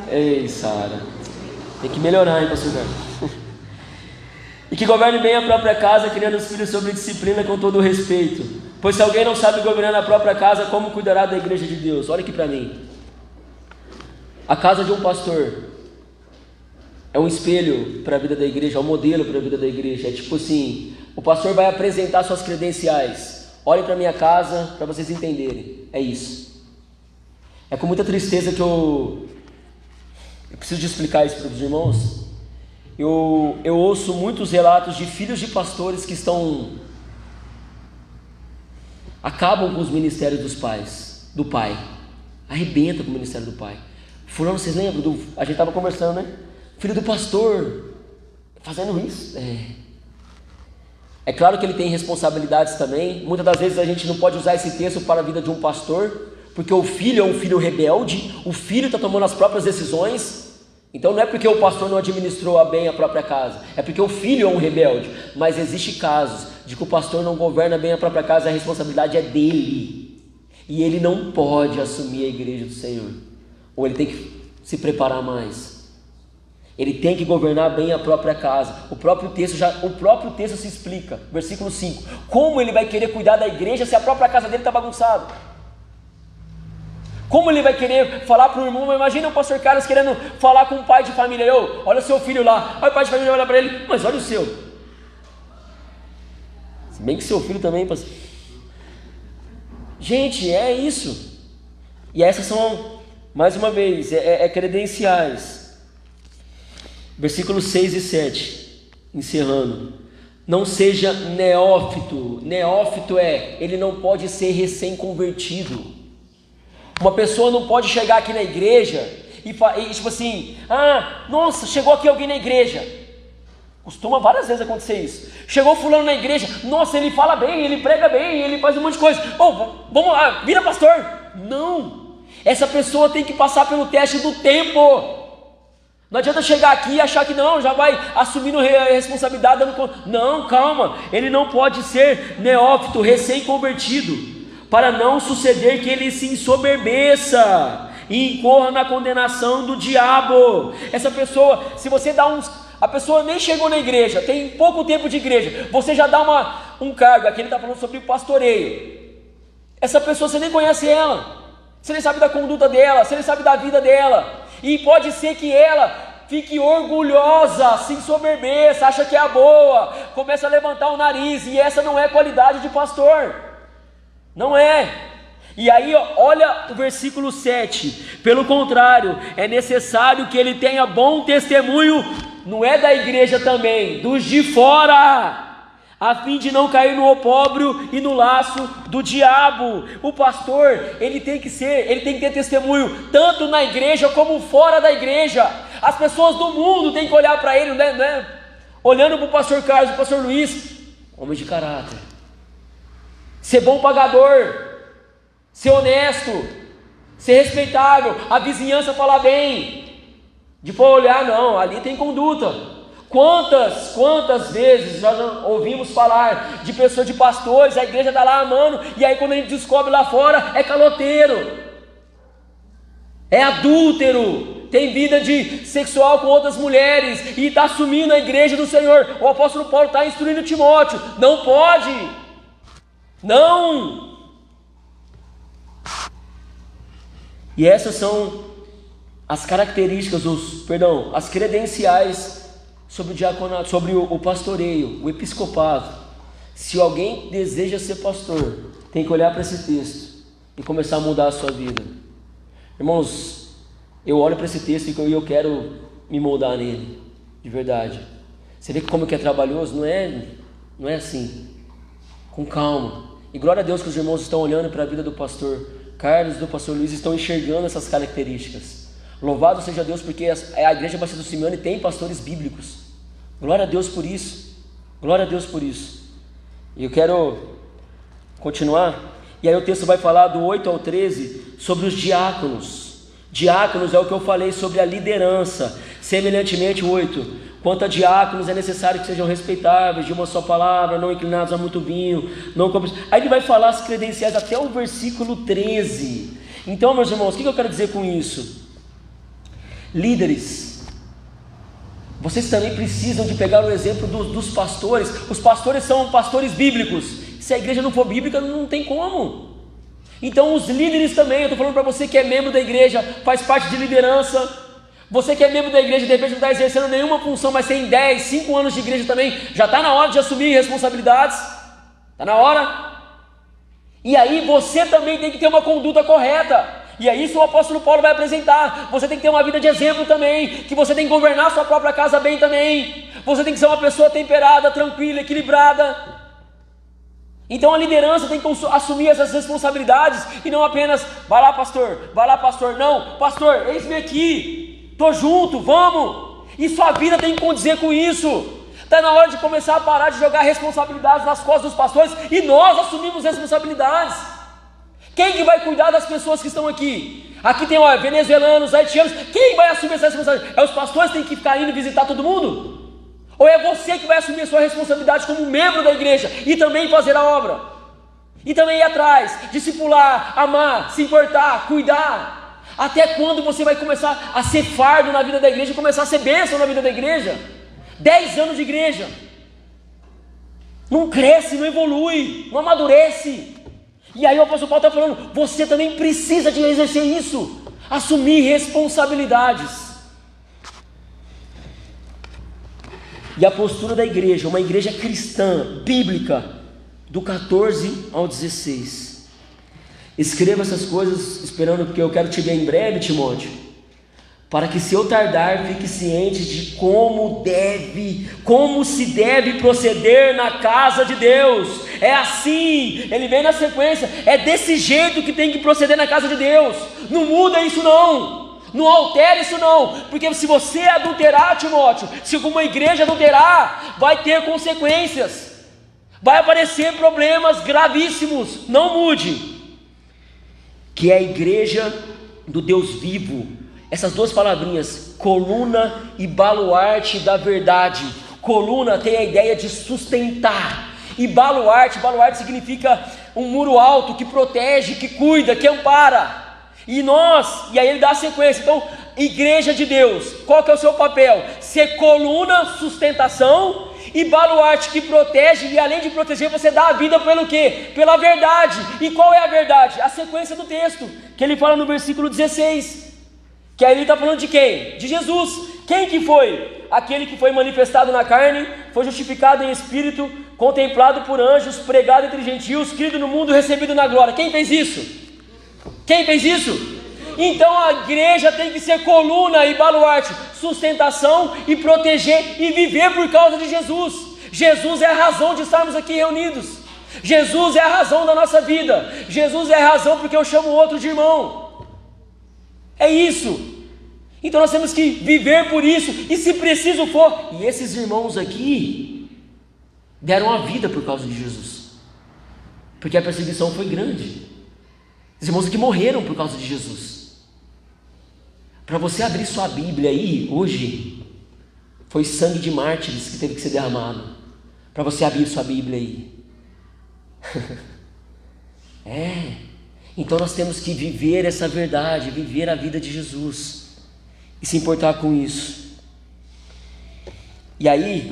Ei, Sara, tem que melhorar, hein, pastor Carlos? E que governe bem a própria casa, criando os filhos sob disciplina com todo o respeito. Pois se alguém não sabe governar a própria casa, como cuidará da igreja de Deus? Olha aqui para mim. A casa de um pastor é um espelho para a vida da igreja, é um modelo para a vida da igreja. É tipo assim, o pastor vai apresentar suas credenciais. Olhem para a minha casa para vocês entenderem. É isso. É com muita tristeza que eu preciso de explicar isso para os irmãos. Eu ouço muitos relatos de filhos de pastores que acabam com os ministérios dos pais, do pai, arrebenta com o ministério do pai. Fulano, vocês lembram? A gente estava conversando, né? Filho do pastor, fazendo isso. É claro que ele tem responsabilidades também. Muitas das vezes a gente não pode usar esse texto para a vida de um pastor, porque o filho é um filho rebelde, o filho está tomando as próprias decisões. Então não é porque o pastor não administrou bem a própria casa, é porque o filho é um rebelde. Mas existem casos de que o pastor não governa bem a própria casa, a responsabilidade é dele, e ele não pode assumir a igreja do Senhor, ou ele tem que se preparar mais. Ele tem que governar bem a própria casa. O próprio texto se explica, versículo 5, como ele vai querer cuidar da igreja se a própria casa dele está bagunçada? Como ele vai querer falar para o irmão? Imagina o pastor Carlos querendo falar com o pai de família. Olha o seu filho lá. Aí o pai de família vai olhar para ele, mas olha o seu. Se bem que seu filho também, pastor. Gente, é isso. E essas são, mais uma vez, credenciais. Versículos 6 e 7, encerrando. Não seja neófito. Neófito ele não pode ser recém-convertido. Uma pessoa não pode chegar aqui na igreja e tipo assim, nossa, chegou aqui alguém na igreja. Costuma várias vezes acontecer isso. Chegou fulano na igreja, nossa, ele fala bem, ele prega bem, ele faz um monte de coisa. Vamos lá, vira pastor. Não, essa pessoa tem que passar pelo teste do tempo. Não adianta chegar aqui e achar que não, já vai assumindo a responsabilidade. Não, calma, ele não pode ser neófito, recém-convertido, para não suceder que ele se ensoberbeça e incorra na condenação do diabo. Essa pessoa, se você dá a pessoa nem chegou na igreja, tem pouco tempo de igreja, você já dá um cargo, aqui ele está falando sobre o pastoreio. Essa pessoa você nem conhece ela, você nem sabe da conduta dela, você nem sabe da vida dela, e pode ser que ela fique orgulhosa, se ensoberbeça, acha que é a boa, começa a levantar o nariz, e essa não é qualidade de pastor. Não é. E aí, olha o versículo 7. Pelo contrário, é necessário que ele tenha bom testemunho, não é da igreja também, dos de fora, a fim de não cair no opróbrio e no laço do diabo. O pastor, ele tem que ter testemunho, tanto na igreja como fora da igreja. As pessoas do mundo têm que olhar para ele, né? Olhando para o pastor Carlos, o pastor Luiz, homem de caráter, ser bom pagador, ser honesto, ser respeitável, a vizinhança falar bem, depois olhar, não, ali tem conduta. Quantas vezes nós ouvimos falar de pessoas, de pastores, a igreja está lá amando, e aí quando a gente descobre lá fora, é caloteiro, é adúltero, tem vida de sexual com outras mulheres, e está assumindo a igreja do Senhor. O apóstolo Paulo está instruindo Timóteo, não pode. Não! E essas são as características, as credenciais sobre o diaconato, sobre o pastoreio, o episcopado. Se alguém deseja ser pastor, tem que olhar para esse texto e começar a mudar a sua vida. Irmãos, eu olho para esse texto e eu quero me moldar nele, de verdade. Você vê como que é trabalhoso? Não é assim, com calma. E glória a Deus que os irmãos estão olhando para a vida do pastor Carlos e do pastor Luiz, estão enxergando essas características. Louvado seja Deus, porque a igreja Batista do Simeone tem pastores bíblicos. Glória a Deus por isso. Glória a Deus por isso. E eu quero continuar. E aí o texto vai falar do 8 ao 13 sobre os diáconos. Diáconos é o que eu falei sobre a liderança. Semelhantemente, 8. Quanto a diáconos, é necessário que sejam respeitáveis, de uma só palavra, não inclinados a muito vinho, não. Aí ele vai falar as credenciais até o versículo 13. Então, meus irmãos, o que eu quero dizer com isso? Líderes, vocês também precisam de pegar o exemplo dos pastores. Os pastores são pastores bíblicos. Se a igreja não for bíblica, não tem como. Então os líderes também, eu estou falando para você que é membro da igreja, faz parte de liderança. Você que é membro da igreja, de repente não está exercendo nenhuma função, mas tem 10, 5 anos de igreja também, já está na hora de assumir responsabilidades. Está na hora. E aí você também tem que ter uma conduta correta. E é isso o apóstolo Paulo vai apresentar. Você tem que ter uma vida de exemplo também, que você tem que governar sua própria casa bem também. Você tem que ser uma pessoa temperada, tranquila, equilibrada. Então a liderança tem que assumir essas responsabilidades e não apenas, vai lá pastor, não, pastor, eis-me aqui, estou junto, vamos. E sua vida tem que condizer com isso. Está na hora de começar a parar de jogar responsabilidades nas costas dos pastores e nós assumimos responsabilidades. Quem que vai cuidar das pessoas que estão aqui? Aqui tem venezuelanos, haitianos, quem vai assumir essa responsabilidade? É os pastores que têm que ficar indo visitar todo mundo? Ou é você que vai assumir a sua responsabilidade como membro da igreja e também fazer a obra? E também ir atrás, discipular, amar, se importar, cuidar. Até quando você vai começar a ser fardo na vida da igreja e começar a ser bênção na vida da igreja? 10 anos de igreja. Não cresce, não evolui, não amadurece. E aí o apóstolo Paulo está falando, você também precisa de exercer isso. Assumir responsabilidades. E a postura da igreja, uma igreja cristã, bíblica, do 14 ao 16. Escreva essas coisas esperando que eu quero te ver em breve, Timóteo, para que se eu tardar, fique ciente de como se deve proceder na casa de Deus. É assim, ele vem na sequência, é desse jeito que tem que proceder na casa de Deus. Não muda isso não. Não altere isso não, porque se você adulterar, Timóteo, se alguma igreja adulterar, vai ter consequências, vai aparecer problemas gravíssimos. Não mude. Que é a igreja do Deus vivo. Essas duas palavrinhas, coluna e baluarte da verdade. Coluna tem a ideia de sustentar, e baluarte significa um muro alto que protege, que cuida, que ampara. E aí ele dá a sequência. Então, igreja de Deus, qual que é o seu papel? Ser coluna, sustentação, e baluarte que protege, e além de proteger, você dá a vida pelo quê? Pela verdade. E qual é a verdade? A sequência do texto, que ele fala no versículo 16, que aí ele está falando de quem? De Jesus. Quem que foi? Aquele que foi manifestado na carne, foi justificado em espírito, contemplado por anjos, pregado entre gentios, crido no mundo, recebido na glória. Quem fez isso? Quem fez isso? Então a igreja tem que ser coluna e baluarte, sustentação e proteger e viver por causa de Jesus. Jesus é a razão de estarmos aqui reunidos. Jesus é a razão da nossa vida. Jesus é a razão porque eu chamo o outro de irmão. É isso. Então nós temos que viver por isso, e se preciso for, e esses irmãos aqui deram a vida por causa de Jesus, porque a perseguição foi grande. Os irmãos aqui morreram por causa de Jesus. Para você abrir sua Bíblia aí, hoje, foi sangue de mártires que teve que ser derramado. Para você abrir sua Bíblia aí. Então nós temos que viver essa verdade, viver a vida de Jesus, e se importar com isso. E aí,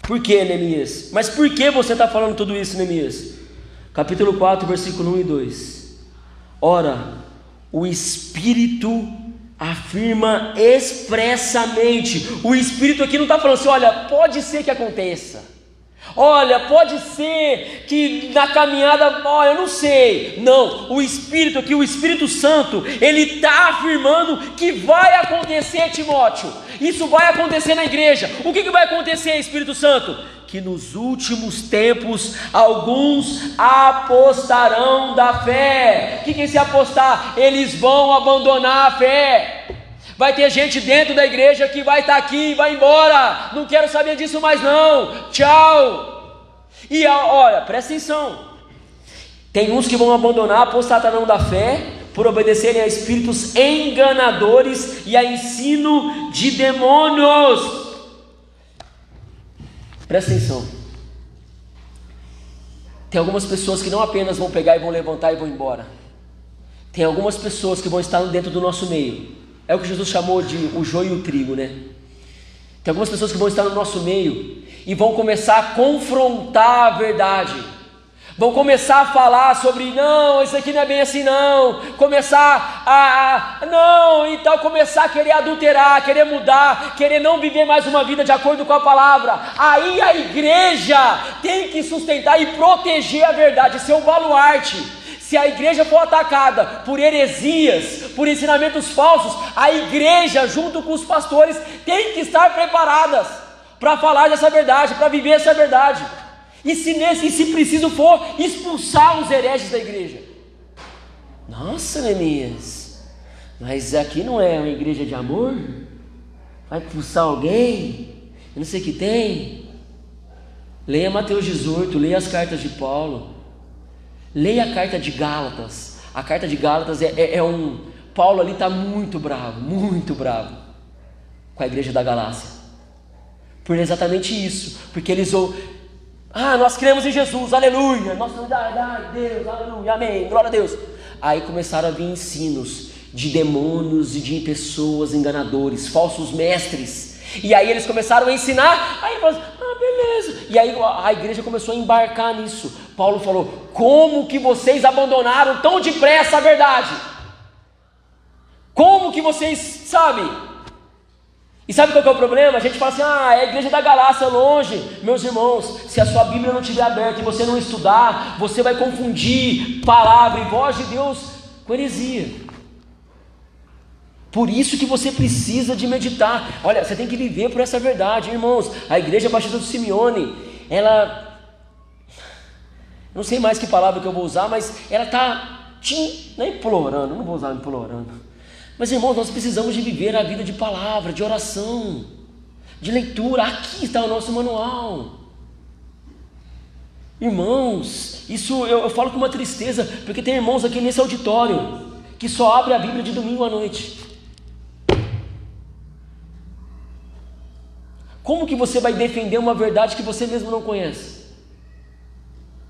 por que, Neemias? Mas por que você está falando tudo isso, Neemias? Capítulo 4, versículo 1 e 2. Ora, o Espírito afirma expressamente. O Espírito aqui não está falando assim, olha, pode ser que aconteça. Olha, pode ser que na caminhada, eu não sei. Não, o Espírito aqui, o Espírito Santo, ele está afirmando que vai acontecer, Timóteo. Isso vai acontecer na igreja. O que vai acontecer, Espírito Santo? Que nos últimos tempos alguns apostarão da fé. O que é esse apostar? Eles vão abandonar a fé. Vai ter gente dentro da igreja que vai estar aqui e vai embora. Não quero saber disso mais não. Tchau. E olha, presta atenção. Tem uns que vão abandonar, apostarão da fé, por obedecerem a espíritos enganadores e a ensino de demônios. Presta atenção. Tem algumas pessoas que não apenas vão pegar e vão levantar e vão embora. Tem algumas pessoas que vão estar dentro do nosso meio. É o que Jesus chamou de o joio e o trigo, né? Tem algumas pessoas que vão estar no nosso meio e vão começar a confrontar a verdade. Vão começar a falar sobre, não, isso aqui não é bem assim não. Começar não, e tal, começar a querer adulterar, querer mudar, querer não viver mais uma vida de acordo com a palavra. Aí a igreja tem que sustentar e proteger a verdade, ser um baluarte. Se a igreja for atacada por heresias, por ensinamentos falsos, a igreja, junto com os pastores, tem que estar preparadas para falar dessa verdade, para viver essa verdade. E se preciso for, expulsar os hereges da igreja. Nossa, Neemias, mas aqui não é uma igreja de amor? Vai expulsar alguém? Eu não sei o que tem. Leia Mateus 18, leia as cartas de Paulo. Leia a carta de Gálatas. A carta de Gálatas Paulo ali está muito bravo com a igreja da Galácia. Por exatamente isso. Porque eles nós cremos em Jesus, aleluia, nossa unidade, Deus, aleluia, amém, glória a Deus. Aí começaram a vir ensinos de demônios e de pessoas enganadores, falsos mestres. E aí eles começaram a ensinar, aí falaram, beleza. E aí a igreja começou a embarcar nisso. Paulo falou, como que vocês abandonaram tão depressa a verdade? Como que vocês, sabem? E sabe qual que é o problema? A gente fala assim, é a igreja da Galácia longe. Meus irmãos, se a sua Bíblia não estiver aberta e você não estudar, você vai confundir palavra e voz de Deus com heresia. Por isso que você precisa de meditar. Olha, você tem que viver por essa verdade, irmãos. A igreja Batista do Simeone, ela, não sei mais que palavra que eu vou usar, mas ela está implorando, não vou usar implorando. Mas irmãos, nós precisamos de viver a vida de palavra, de oração, de leitura. Aqui está o nosso manual. Irmãos, isso eu falo com uma tristeza, porque tem irmãos aqui nesse auditório que só abre a Bíblia de domingo à noite. Como que você vai defender uma verdade que você mesmo não conhece?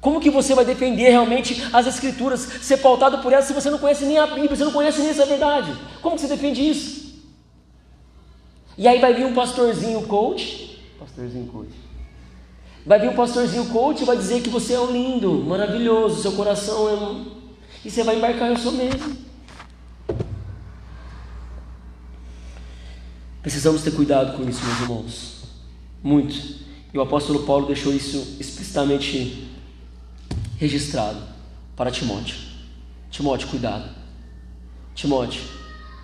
Como que você vai defender realmente as Escrituras, ser pautado por elas, se você não conhece nem a Bíblia, você não conhece nem essa verdade? Como que você defende isso? E aí vai vir um pastorzinho coach, vai vir um pastorzinho coach e vai dizer que você é um lindo, maravilhoso, seu coração é e você vai embarcar, eu sou mesmo. Precisamos ter cuidado com isso, meus irmãos, muito. E o apóstolo Paulo deixou isso explicitamente registrado para Timóteo. Timóteo, cuidado. Timóteo,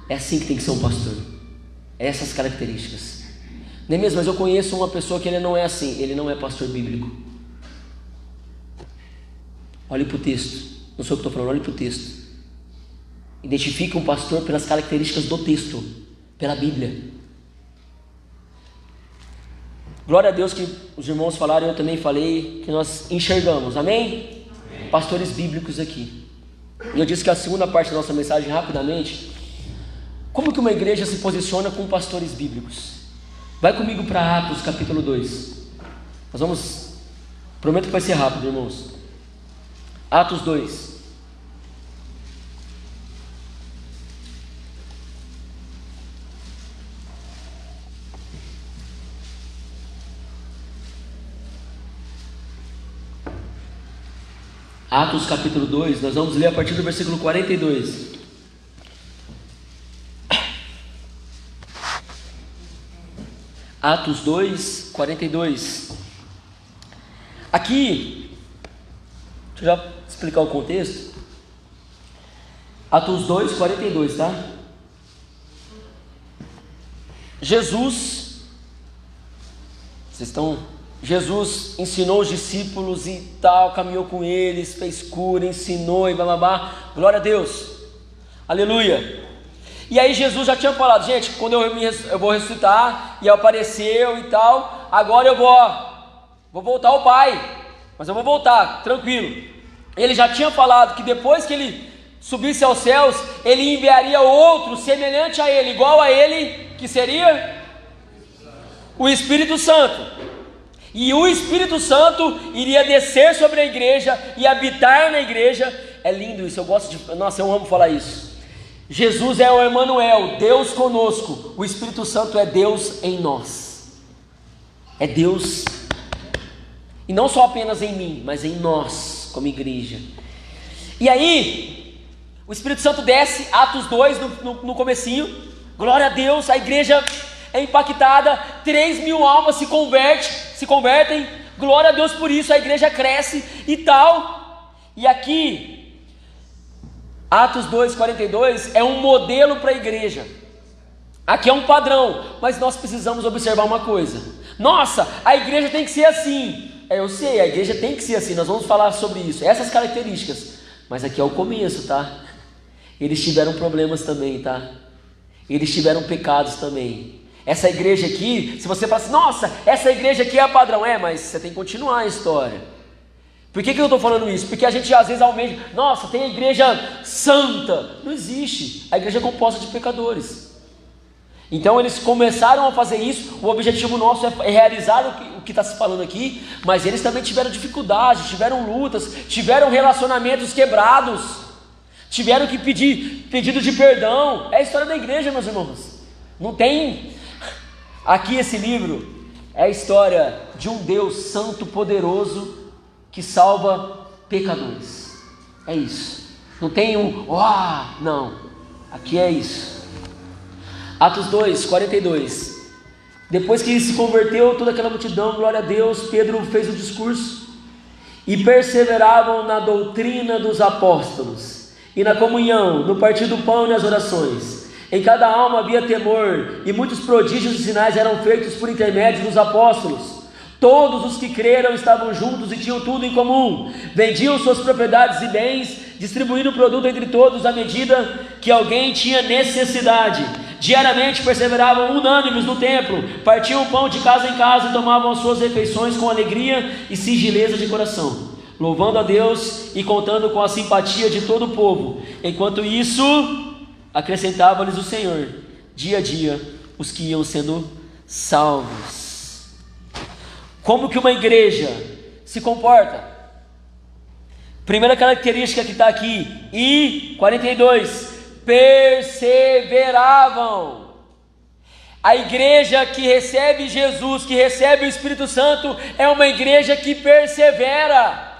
é assim que tem que ser um pastor. Essas características. Nem mesmo, mas eu conheço uma pessoa que ele não é assim. Ele não é pastor bíblico. Olhe para o texto. Não sou eu que estou falando, olhe para o texto. Identifique um pastor pelas características do texto, pela Bíblia. Glória a Deus que os irmãos falaram, eu também falei, que nós enxergamos, amém? Pastores bíblicos aqui. E eu disse que a segunda parte da nossa mensagem, rapidamente, como que uma igreja se posiciona com pastores bíblicos? Vai comigo para Atos capítulo 2. Nós vamos, prometo que vai ser rápido, irmãos. Atos 2. Atos capítulo 2, nós vamos ler a partir do versículo 42. Atos 2, 42. Aqui, deixa eu já explicar o contexto. Atos 2, 42, tá? Jesus ensinou os discípulos e tal, caminhou com eles, fez cura, ensinou e blá, glória a Deus, aleluia. E aí Jesus já tinha falado, gente, quando eu vou ressuscitar, e apareceu e tal, agora eu vou voltar ao Pai, mas eu vou voltar, tranquilo. Ele já tinha falado que depois que ele subisse aos céus, ele enviaria outro semelhante a ele, igual a ele, que seria o Espírito Santo. E o Espírito Santo iria descer sobre a igreja e habitar na igreja. É lindo isso, eu amo falar isso. Jesus é o Emanuel, Deus conosco. O Espírito Santo é Deus em nós. É Deus, e não só apenas em mim, mas em nós, como igreja. E aí, o Espírito Santo desce, Atos 2, no comecinho, glória a Deus, a igreja é impactada, 3.000 almas se convertem, glória a Deus por isso, a igreja cresce e tal. E aqui, Atos 2:42 é um modelo para a igreja. Aqui é um padrão, mas nós precisamos observar uma coisa. Nossa, a igreja tem que ser assim. Eu sei, a igreja tem que ser assim, nós vamos falar sobre isso, essas características. Mas aqui é o começo, tá? Eles tiveram problemas também, tá? Eles tiveram pecados também. Essa igreja aqui, se você fala assim, nossa, essa igreja aqui é padrão, mas você tem que continuar a história. Por que eu estou falando isso? Porque a gente às vezes almeja, nossa, tem a igreja santa. Não existe, a igreja é composta de pecadores. Então eles começaram a fazer isso, o objetivo nosso é realizar o que está se falando aqui, mas eles também tiveram dificuldades, tiveram lutas, tiveram relacionamentos quebrados, tiveram que pedir pedido de perdão. É a história da igreja, meus irmãos. Não tem... Aqui esse livro é a história de um Deus santo, poderoso, que salva pecadores. É isso. Não tem não. Aqui é isso. Atos 2:42. Depois que se converteu toda aquela multidão, glória a Deus, Pedro fez o discurso. E perseveravam na doutrina dos apóstolos, e na comunhão, no partir do pão e nas orações. Em cada alma havia temor, e muitos prodígios e sinais eram feitos por intermédio dos apóstolos. Todos os que creram estavam juntos e tinham tudo em comum. Vendiam suas propriedades e bens, distribuindo o produto entre todos à medida que alguém tinha necessidade. Diariamente perseveravam unânimes no templo, partiam o pão de casa em casa e tomavam as suas refeições com alegria e singeleza de coração, louvando a Deus e contando com a simpatia de todo o povo. Enquanto isso, acrescentava-lhes o Senhor, dia a dia, os que iam sendo salvos. Como que uma igreja se comporta? Primeira característica que está aqui, e 42, perseveravam. A igreja que recebe Jesus, que recebe o Espírito Santo, é uma igreja que persevera.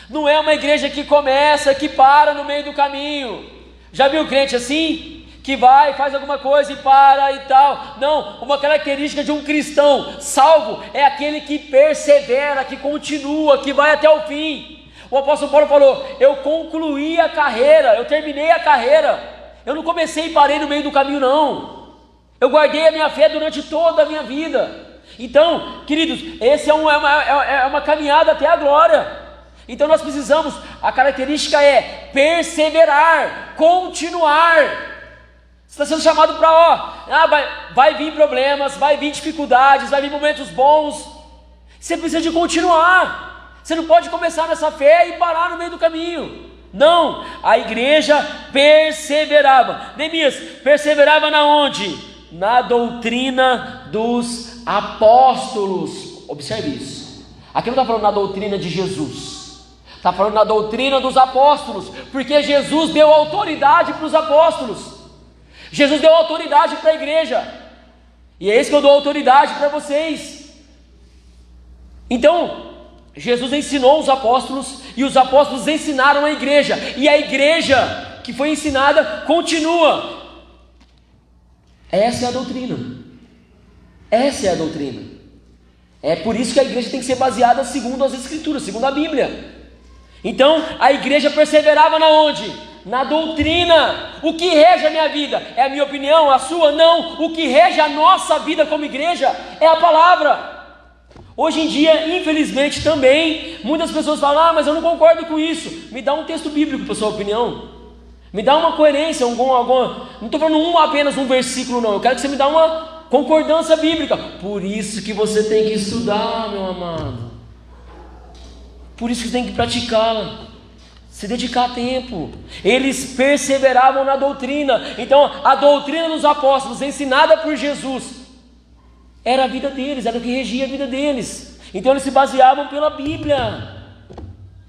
Não é uma igreja que começa, que para no meio do caminho. Já viu crente assim? Que vai, faz alguma coisa e para e tal. Não, uma característica de um cristão salvo é aquele que persevera, que continua, que vai até o fim. O apóstolo Paulo falou, eu concluí a carreira, eu terminei a carreira. Eu não comecei e parei no meio do caminho, não. Eu guardei a minha fé durante toda a minha vida. Então, queridos, esse é uma caminhada até a glória. Então nós precisamos, a característica é perseverar, continuar. Você está sendo chamado para, vai vir problemas, vai vir dificuldades, vai vir momentos bons. Você precisa de continuar. Você não pode começar nessa fé e parar no meio do caminho. Não, a igreja perseverava. Neemias perseverava na onde? Na doutrina dos apóstolos. Observe isso. Aqui não está falando na doutrina de Jesus, está falando na doutrina dos apóstolos, porque Jesus deu autoridade para os apóstolos. Jesus deu autoridade para a igreja, e é isso que eu dou autoridade para vocês. Então, Jesus ensinou os apóstolos, e os apóstolos ensinaram a igreja, e a igreja que foi ensinada continua. Essa é a doutrina. Essa é a doutrina. É por isso que a igreja tem que ser baseada segundo as Escrituras, segundo a Bíblia. Então, a igreja perseverava na onde? Na doutrina. O que rege a minha vida? É a minha opinião, a sua? Não. O que rege a nossa vida como igreja é a palavra. Hoje em dia, infelizmente também, muitas pessoas falam, mas eu não concordo com isso. Me dá um texto bíblico para sua opinião. Me dá uma coerência, não estou falando apenas um versículo não, eu quero que você me dá uma concordância bíblica. Por isso que você tem que estudar, meu amado. Por isso que você tem que praticá-la. Se dedicar tempo. Eles perseveravam na doutrina. Então, a doutrina dos apóstolos, ensinada por Jesus, era a vida deles, era o que regia a vida deles. Então, eles se baseavam pela Bíblia.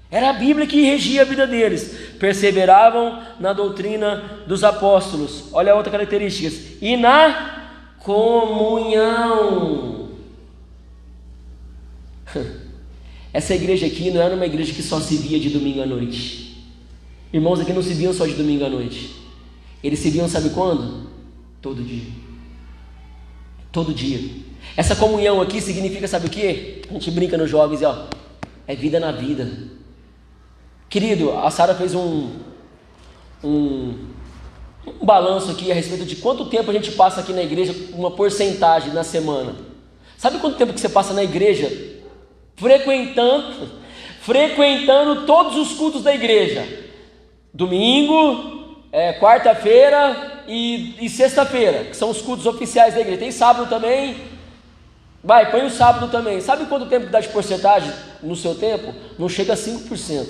Era a Bíblia que regia a vida deles. Perseveravam na doutrina dos apóstolos. Olha a outra característica. E na comunhão. Essa igreja aqui não era uma igreja que só se via de domingo à noite. Irmãos aqui não se viam só de domingo à noite. Eles se viam, sabe quando? Todo dia. Todo dia. Essa comunhão aqui significa, sabe o quê? A gente brinca nos jovens, ó. É vida na vida. Querido, a Sara fez um balanço aqui a respeito de quanto tempo a gente passa aqui na igreja, uma porcentagem na semana. Sabe quanto tempo que você passa na igreja? Frequentando todos os cultos da igreja. Domingo, quarta-feira e sexta-feira, que são os cultos oficiais da igreja. Tem sábado também. Põe o sábado também. Sabe quanto tempo que dá de porcentagem no seu tempo? Não chega a 5%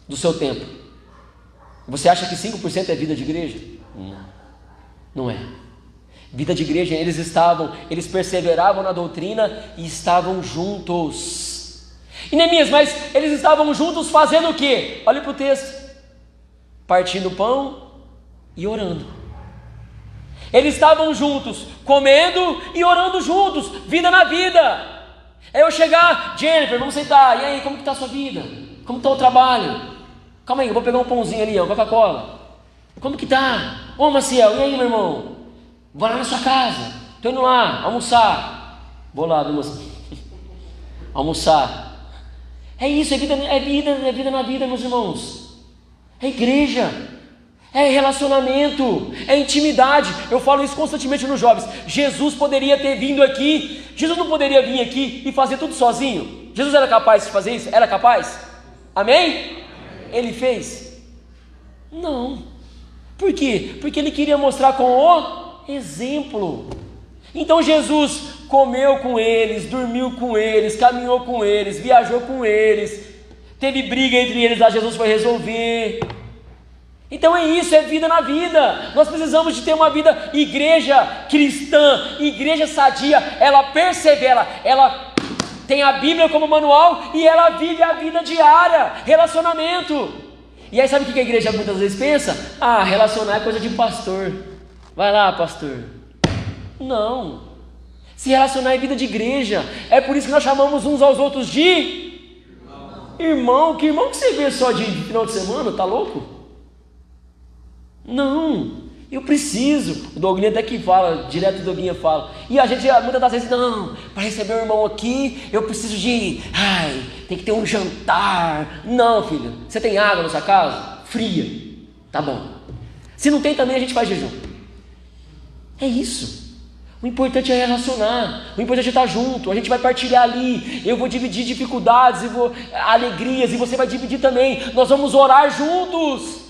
do seu tempo. Você acha que 5% é vida de igreja? Não é. Vida de igreja, eles perseveravam na doutrina e estavam juntos. E Neemias, mas eles estavam juntos fazendo o quê? Olha para o texto. Partindo pão e orando. Eles estavam juntos, comendo e orando juntos, vida na vida. É eu chegar, Jennifer, vamos sentar, e aí, como que está a sua vida? Como está o trabalho? Calma aí, eu vou pegar um pãozinho ali, Coca-Cola. Como que tá? Ô Maciel, e aí, meu irmão? Vou lá na sua casa, estou indo lá, almoçar. Vou lá, viu, moça? Almoçar. É isso, é vida na vida, meus irmãos. É igreja, é relacionamento, é intimidade. Eu falo isso constantemente nos jovens. Jesus poderia ter vindo aqui. Jesus não poderia vir aqui e fazer tudo sozinho. Jesus era capaz de fazer isso? Era capaz? Amém? Ele fez? Não. Por quê? Porque ele queria mostrar com o exemplo. Então Jesus comeu com eles, dormiu com eles, caminhou com eles, viajou com eles, teve briga entre eles, lá Jesus foi resolver. Então é isso, é vida na vida. Nós precisamos de ter uma vida, igreja cristã, igreja sadia, ela persevera, ela tem a Bíblia como manual e ela vive a vida diária, relacionamento. E aí sabe o que a igreja muitas vezes pensa? Relacionar é coisa de pastor. Vai lá, pastor. Não. Se relacionar é vida de igreja. É por isso que nós chamamos uns aos outros de irmão. Que irmão que você vê só de final de semana? Tá louco? Não. Eu preciso. O Doguinha até que fala, direto o Doguinha fala. E a gente muitas das vezes, não, para receber um irmão aqui, eu preciso de, tem que ter um jantar. Não, filho, você tem água na sua casa? Fria. Tá bom. Se não tem também, a gente faz jejum. É isso. O importante é relacionar, o importante é estar junto, a gente vai partilhar ali, eu vou dividir dificuldades, alegrias, e você vai dividir também, nós vamos orar juntos,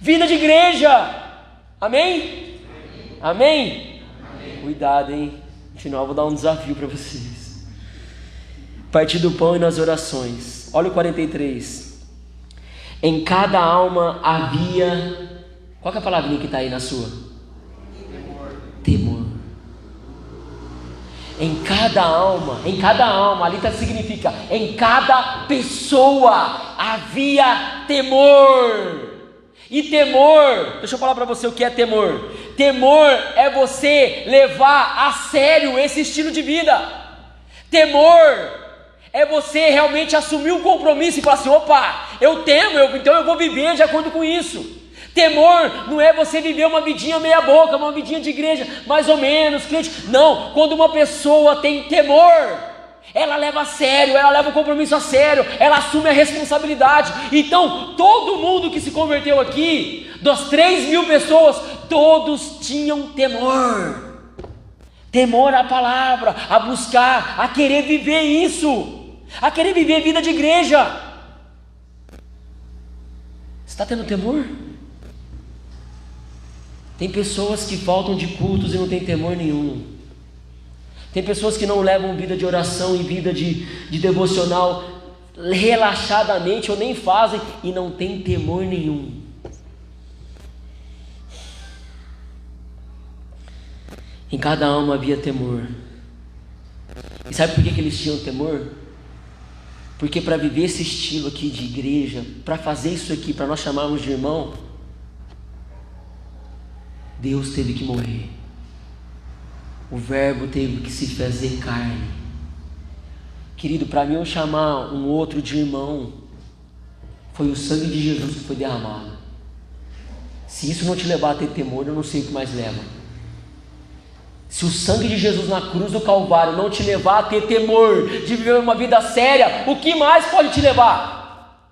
vida de igreja, amém? Amém? Amém? Cuidado, hein? No final eu vou dar um desafio para vocês, partir do pão e nas orações. Olha o 43, em cada alma havia, qual que é a palavrinha que está aí na sua? Temor. Em cada alma, ali significa, em cada pessoa havia temor. E temor, deixa eu falar para você o que é temor. Temor é você levar a sério esse estilo de vida. Temor é você realmente assumir um compromisso e falar assim, opa, eu temo, então eu vou viver de acordo com isso. Temor não é você viver uma vidinha meia boca, uma vidinha de igreja, mais ou menos, crente. Não, quando uma pessoa tem temor, ela leva a sério, ela leva o compromisso a sério, ela assume a responsabilidade. Então, todo mundo que se converteu aqui, das 3.000 pessoas, todos tinham temor. Temor à palavra, a buscar, a querer viver isso, a querer viver vida de igreja. Você está tendo temor? Tem pessoas que faltam de cultos e não tem temor nenhum. Tem pessoas que não levam vida de oração e vida de devocional relaxadamente ou nem fazem e não tem temor nenhum. Em cada alma havia temor. E sabe por que eles tinham temor? Porque para viver esse estilo aqui de igreja, para fazer isso aqui, para nós chamarmos de irmão, Deus teve que morrer. O Verbo teve que se fazer carne. Querido, para mim eu chamar um outro de irmão, foi o sangue de Jesus que foi derramado. Se isso não te levar a ter temor, eu não sei o que mais leva. Se o sangue de Jesus na cruz do Calvário não te levar a ter temor de viver uma vida séria, o que mais pode te levar?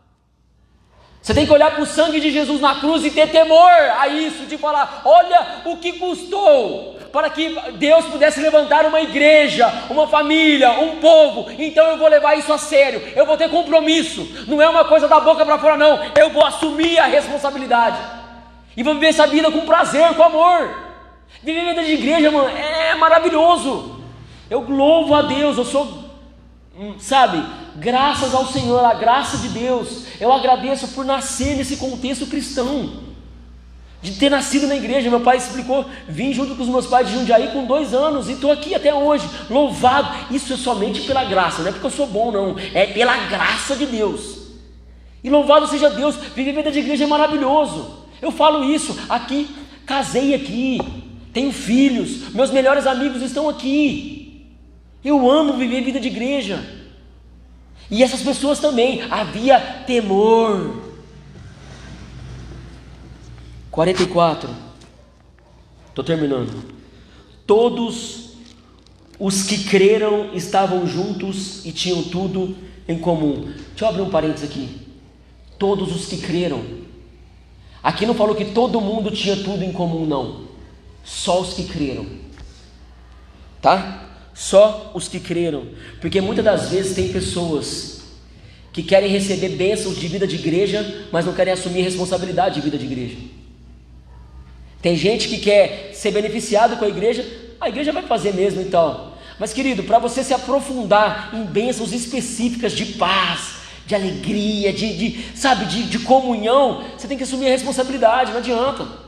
Você tem que olhar para o sangue de Jesus na cruz e ter temor a isso, de falar, olha o que custou para que Deus pudesse levantar uma igreja, uma família, um povo. Então eu vou levar isso a sério, eu vou ter compromisso, não é uma coisa da boca para fora não, eu vou assumir a responsabilidade e vou viver essa vida com prazer, com amor. Viver vida de igreja, mano, é maravilhoso. Eu louvo a Deus, eu sou, sabe, graças ao Senhor, a graça de Deus, eu agradeço por nascer nesse contexto cristão, de ter nascido na igreja. Meu pai explicou, vim junto com os meus pais de Jundiaí com 2 anos e estou aqui até hoje, louvado. Isso é somente pela graça, não é porque eu sou bom não, é pela graça de Deus. E louvado seja Deus, viver vida de igreja é maravilhoso. Eu falo isso aqui, casei aqui, tenho filhos, meus melhores amigos estão aqui. Eu amo viver vida de igreja. E essas pessoas também, havia temor. 44, estou terminando. Todos os que creram estavam juntos e tinham tudo em comum. Deixa eu abrir um parênteses aqui. Todos os que creram. Aqui não falou que todo mundo tinha tudo em comum, não. Só os que creram, tá? Só os que creram, porque muitas das vezes tem pessoas que querem receber bênçãos de vida de igreja, mas não querem assumir responsabilidade de vida de igreja. Tem gente que quer ser beneficiado com a igreja vai fazer mesmo então. Mas querido, para você se aprofundar em bênçãos específicas de paz, de alegria, de comunhão, você tem que assumir a responsabilidade, não adianta.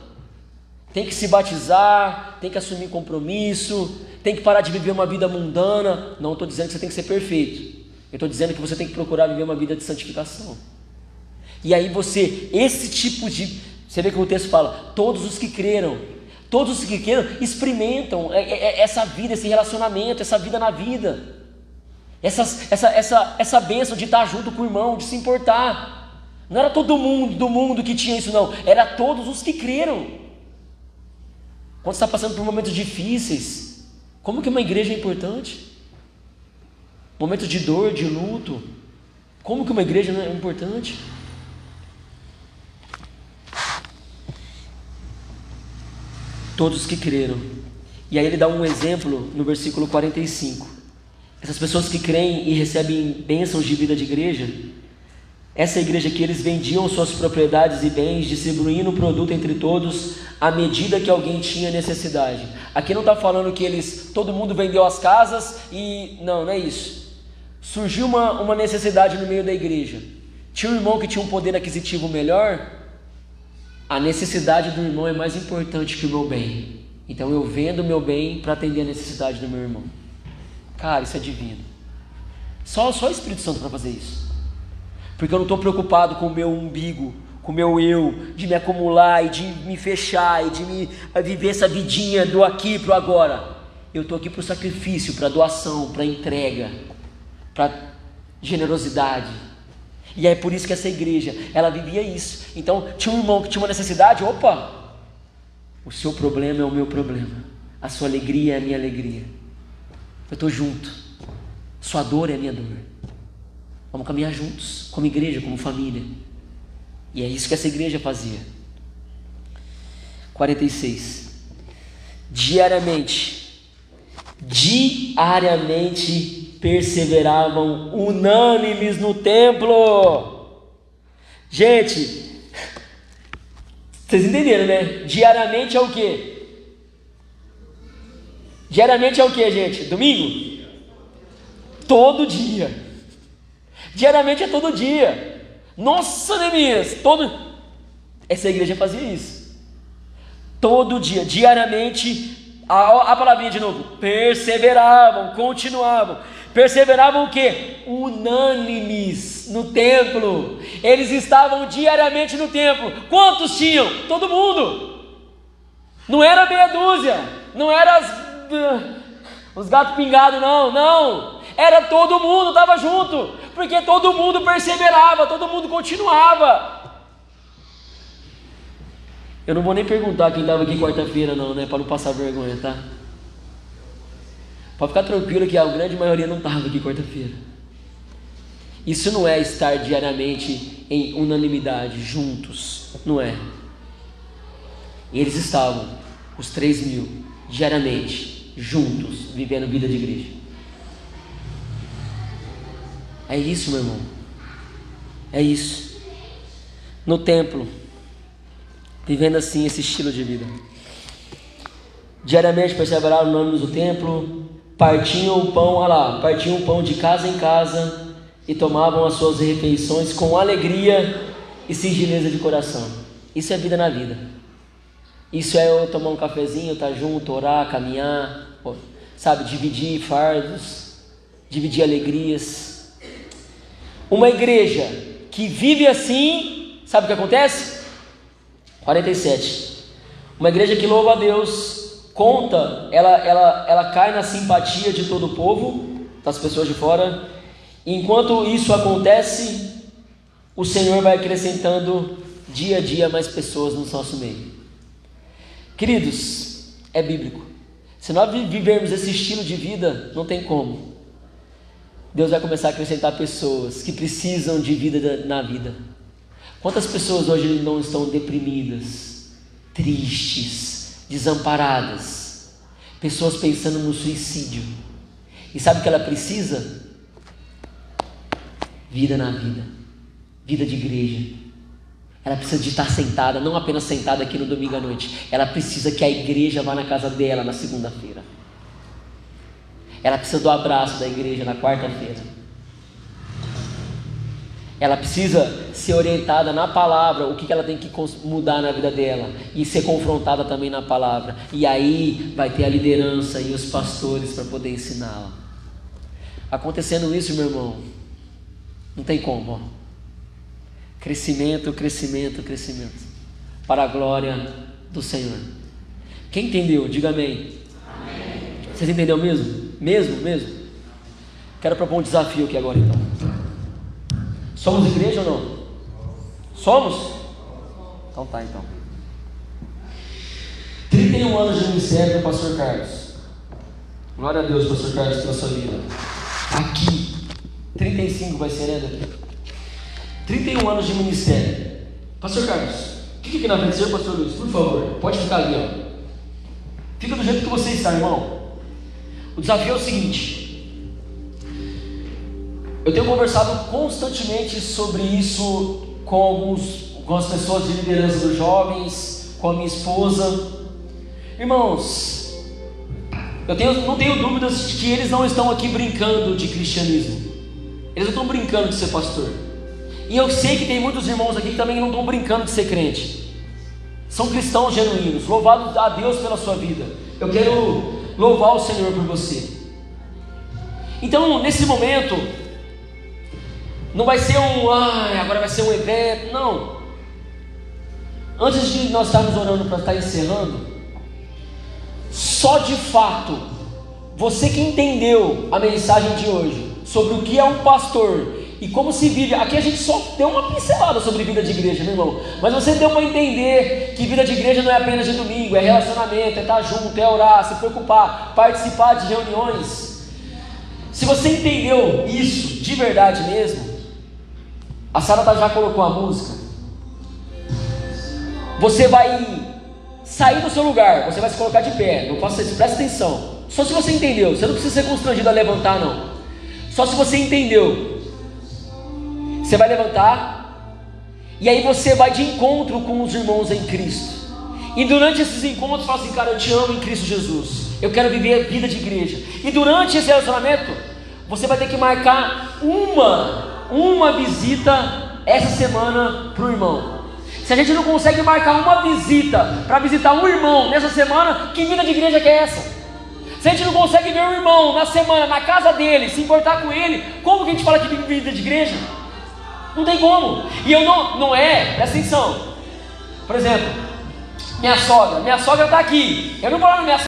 Tem que se batizar, tem que assumir compromisso, tem que parar de viver uma vida mundana. Não estou dizendo que você tem que ser perfeito, eu estou dizendo que você tem que procurar viver uma vida de santificação. E aí esse tipo de, você vê que o texto fala, todos os que creram experimentam essa vida, esse relacionamento, essa vida na vida, essa bênção de estar junto com o irmão, de se importar. Não era todo mundo do mundo que tinha isso não, era todos os que creram. Quando você está passando por momentos difíceis, como que uma igreja é importante? Momentos de dor, de luto, como que uma igreja não é importante? Todos que creram. E aí ele dá um exemplo no versículo 45. Essas pessoas que creem e recebem bênçãos de vida de igreja, essa igreja aqui, eles vendiam suas propriedades e bens, distribuindo o produto entre todos, à medida que alguém tinha necessidade. Aqui não está falando que todo mundo vendeu as casas e, não é isso. Surgiu uma necessidade no meio da igreja. Tinha um irmão que tinha um poder aquisitivo melhor, a necessidade do irmão é mais importante que o meu bem. Então eu vendo o meu bem para atender a necessidade do meu irmão. Cara, isso é divino. Só o Espírito Santo para fazer isso. Porque eu não estou preocupado com o meu umbigo, com o meu eu, de me acumular e de me fechar e de viver essa vidinha do aqui para o agora. Eu estou aqui para o sacrifício, para doação, para entrega, para generosidade. E é por isso que essa igreja, ela vivia isso. Então tinha um irmão que tinha uma necessidade, opa, o seu problema é o meu problema, a sua alegria é a minha alegria, eu estou junto, sua dor é a minha dor. Vamos caminhar juntos, como igreja, como família. E é isso que essa igreja fazia. 46. Diariamente perseveravam unânimes no templo. Gente, vocês entenderam, né? Diariamente é o quê? Diariamente é o quê, gente? Domingo? Todo dia. Diariamente é todo dia. Nossa, Neemias, essa igreja fazia isso. Todo dia, diariamente, a palavrinha de novo, perseveravam, continuavam. Perseveravam o quê? Unânimes no templo. Eles estavam diariamente no templo. Quantos tinham? Todo mundo. Não era meia dúzia, não era os gatos pingados, não. Era todo mundo, estava junto, porque todo mundo perseverava, todo mundo continuava. Eu não vou nem perguntar quem estava aqui quarta-feira não, né, para não passar vergonha, tá? Pode ficar tranquilo que a grande maioria não estava aqui quarta-feira. Isso não é estar diariamente em unanimidade, juntos, não é. Eles estavam, os 3.000, diariamente, juntos, vivendo vida de igreja. É isso, meu irmão. É isso. No templo, vivendo assim esse estilo de vida. Diariamente perseveraram unânimes no templo, partiam o pão, olha lá, partiam o pão de casa em casa e tomavam as suas refeições com alegria e singeleza de coração. Isso é vida na vida. Isso é eu tomar um cafezinho, estar junto, orar, caminhar, sabe, dividir fardos, dividir alegrias. Uma igreja que vive assim, sabe o que acontece? 47. Uma igreja que louva a Deus, conta, ela cai na simpatia de todo o povo, das pessoas de fora. E enquanto isso acontece, o Senhor vai acrescentando dia a dia mais pessoas no nosso meio. Queridos, é bíblico. Se nós vivermos esse estilo de vida, não tem como. Deus vai começar a acrescentar pessoas que precisam de vida na vida. Quantas pessoas hoje não estão deprimidas, tristes, desamparadas? Pessoas pensando no suicídio. E sabe o que ela precisa? Vida na vida. Vida de igreja. Ela precisa de estar sentada, não apenas sentada aqui no domingo à noite. Ela precisa que a igreja vá na casa dela na segunda-feira. Ela precisa do abraço da igreja na quarta-feira. Ela precisa ser orientada na palavra, o que ela tem que mudar na vida dela, e ser confrontada também na palavra. E aí vai ter a liderança e os pastores para poder ensiná-la. Acontecendo isso, meu irmão, não tem como, ó. Crescimento, crescimento, crescimento, para a glória do Senhor. Quem entendeu? Diga amém. Amém. Vocês entenderam mesmo? Mesmo? Quero propor um desafio aqui agora então. Somos igreja ou não? Somos? Então tá, então. 31 anos de ministério do pastor Carlos. Glória a Deus, pastor Carlos, pela sua vida. Aqui, 35 vai ser, né, daqui? 31 anos de ministério. Pastor Carlos, fica aqui na frente, senhor pastor Luiz, por favor. Pode ficar ali, ó. Fica do jeito que você está, irmão. O desafio é o seguinte. Eu tenho conversado constantemente sobre isso com as pessoas de liderança dos jovens, com a minha esposa. Irmãos, não tenho dúvidas de que eles não estão aqui brincando de cristianismo. Eles não estão brincando de ser pastor. E eu sei que tem muitos irmãos aqui que também não estão brincando de ser crente. São cristãos genuínos. Louvado a Deus pela sua vida. Eu quero louvar o Senhor por você. Então, nesse momento, não vai ser agora vai ser um evento. Não. Antes de nós estarmos orando para estar encerrando, só de fato, você que entendeu a mensagem de hoje sobre o que é um pastor e como se vive, aqui a gente só deu uma pincelada sobre vida de igreja, meu irmão, mas você deu para entender que vida de igreja não é apenas de domingo, é relacionamento, é estar junto, é orar, se preocupar, participar de reuniões. Se você entendeu isso de verdade mesmo, a Sara já colocou a música, você vai sair do seu lugar, você vai se colocar de pé, não faça isso, presta atenção, só se você entendeu, você não precisa ser constrangido a levantar não, só se você entendeu. Você vai levantar, e aí você vai de encontro com os irmãos em Cristo, e durante esses encontros fala assim: cara, eu te amo em Cristo Jesus, eu quero viver a vida de igreja. E durante esse relacionamento, você vai ter que marcar uma uma visita essa semana para o irmão. Se a gente não consegue marcar uma visita para visitar um irmão nessa semana, que vida de igreja que é essa? Se a gente não consegue ver o irmão na semana, na casa dele, se importar com ele, como que a gente fala que tem vida de igreja? Não tem como. E eu não é, presta atenção. Por exemplo, minha sogra está aqui. Eu não vou lá na minha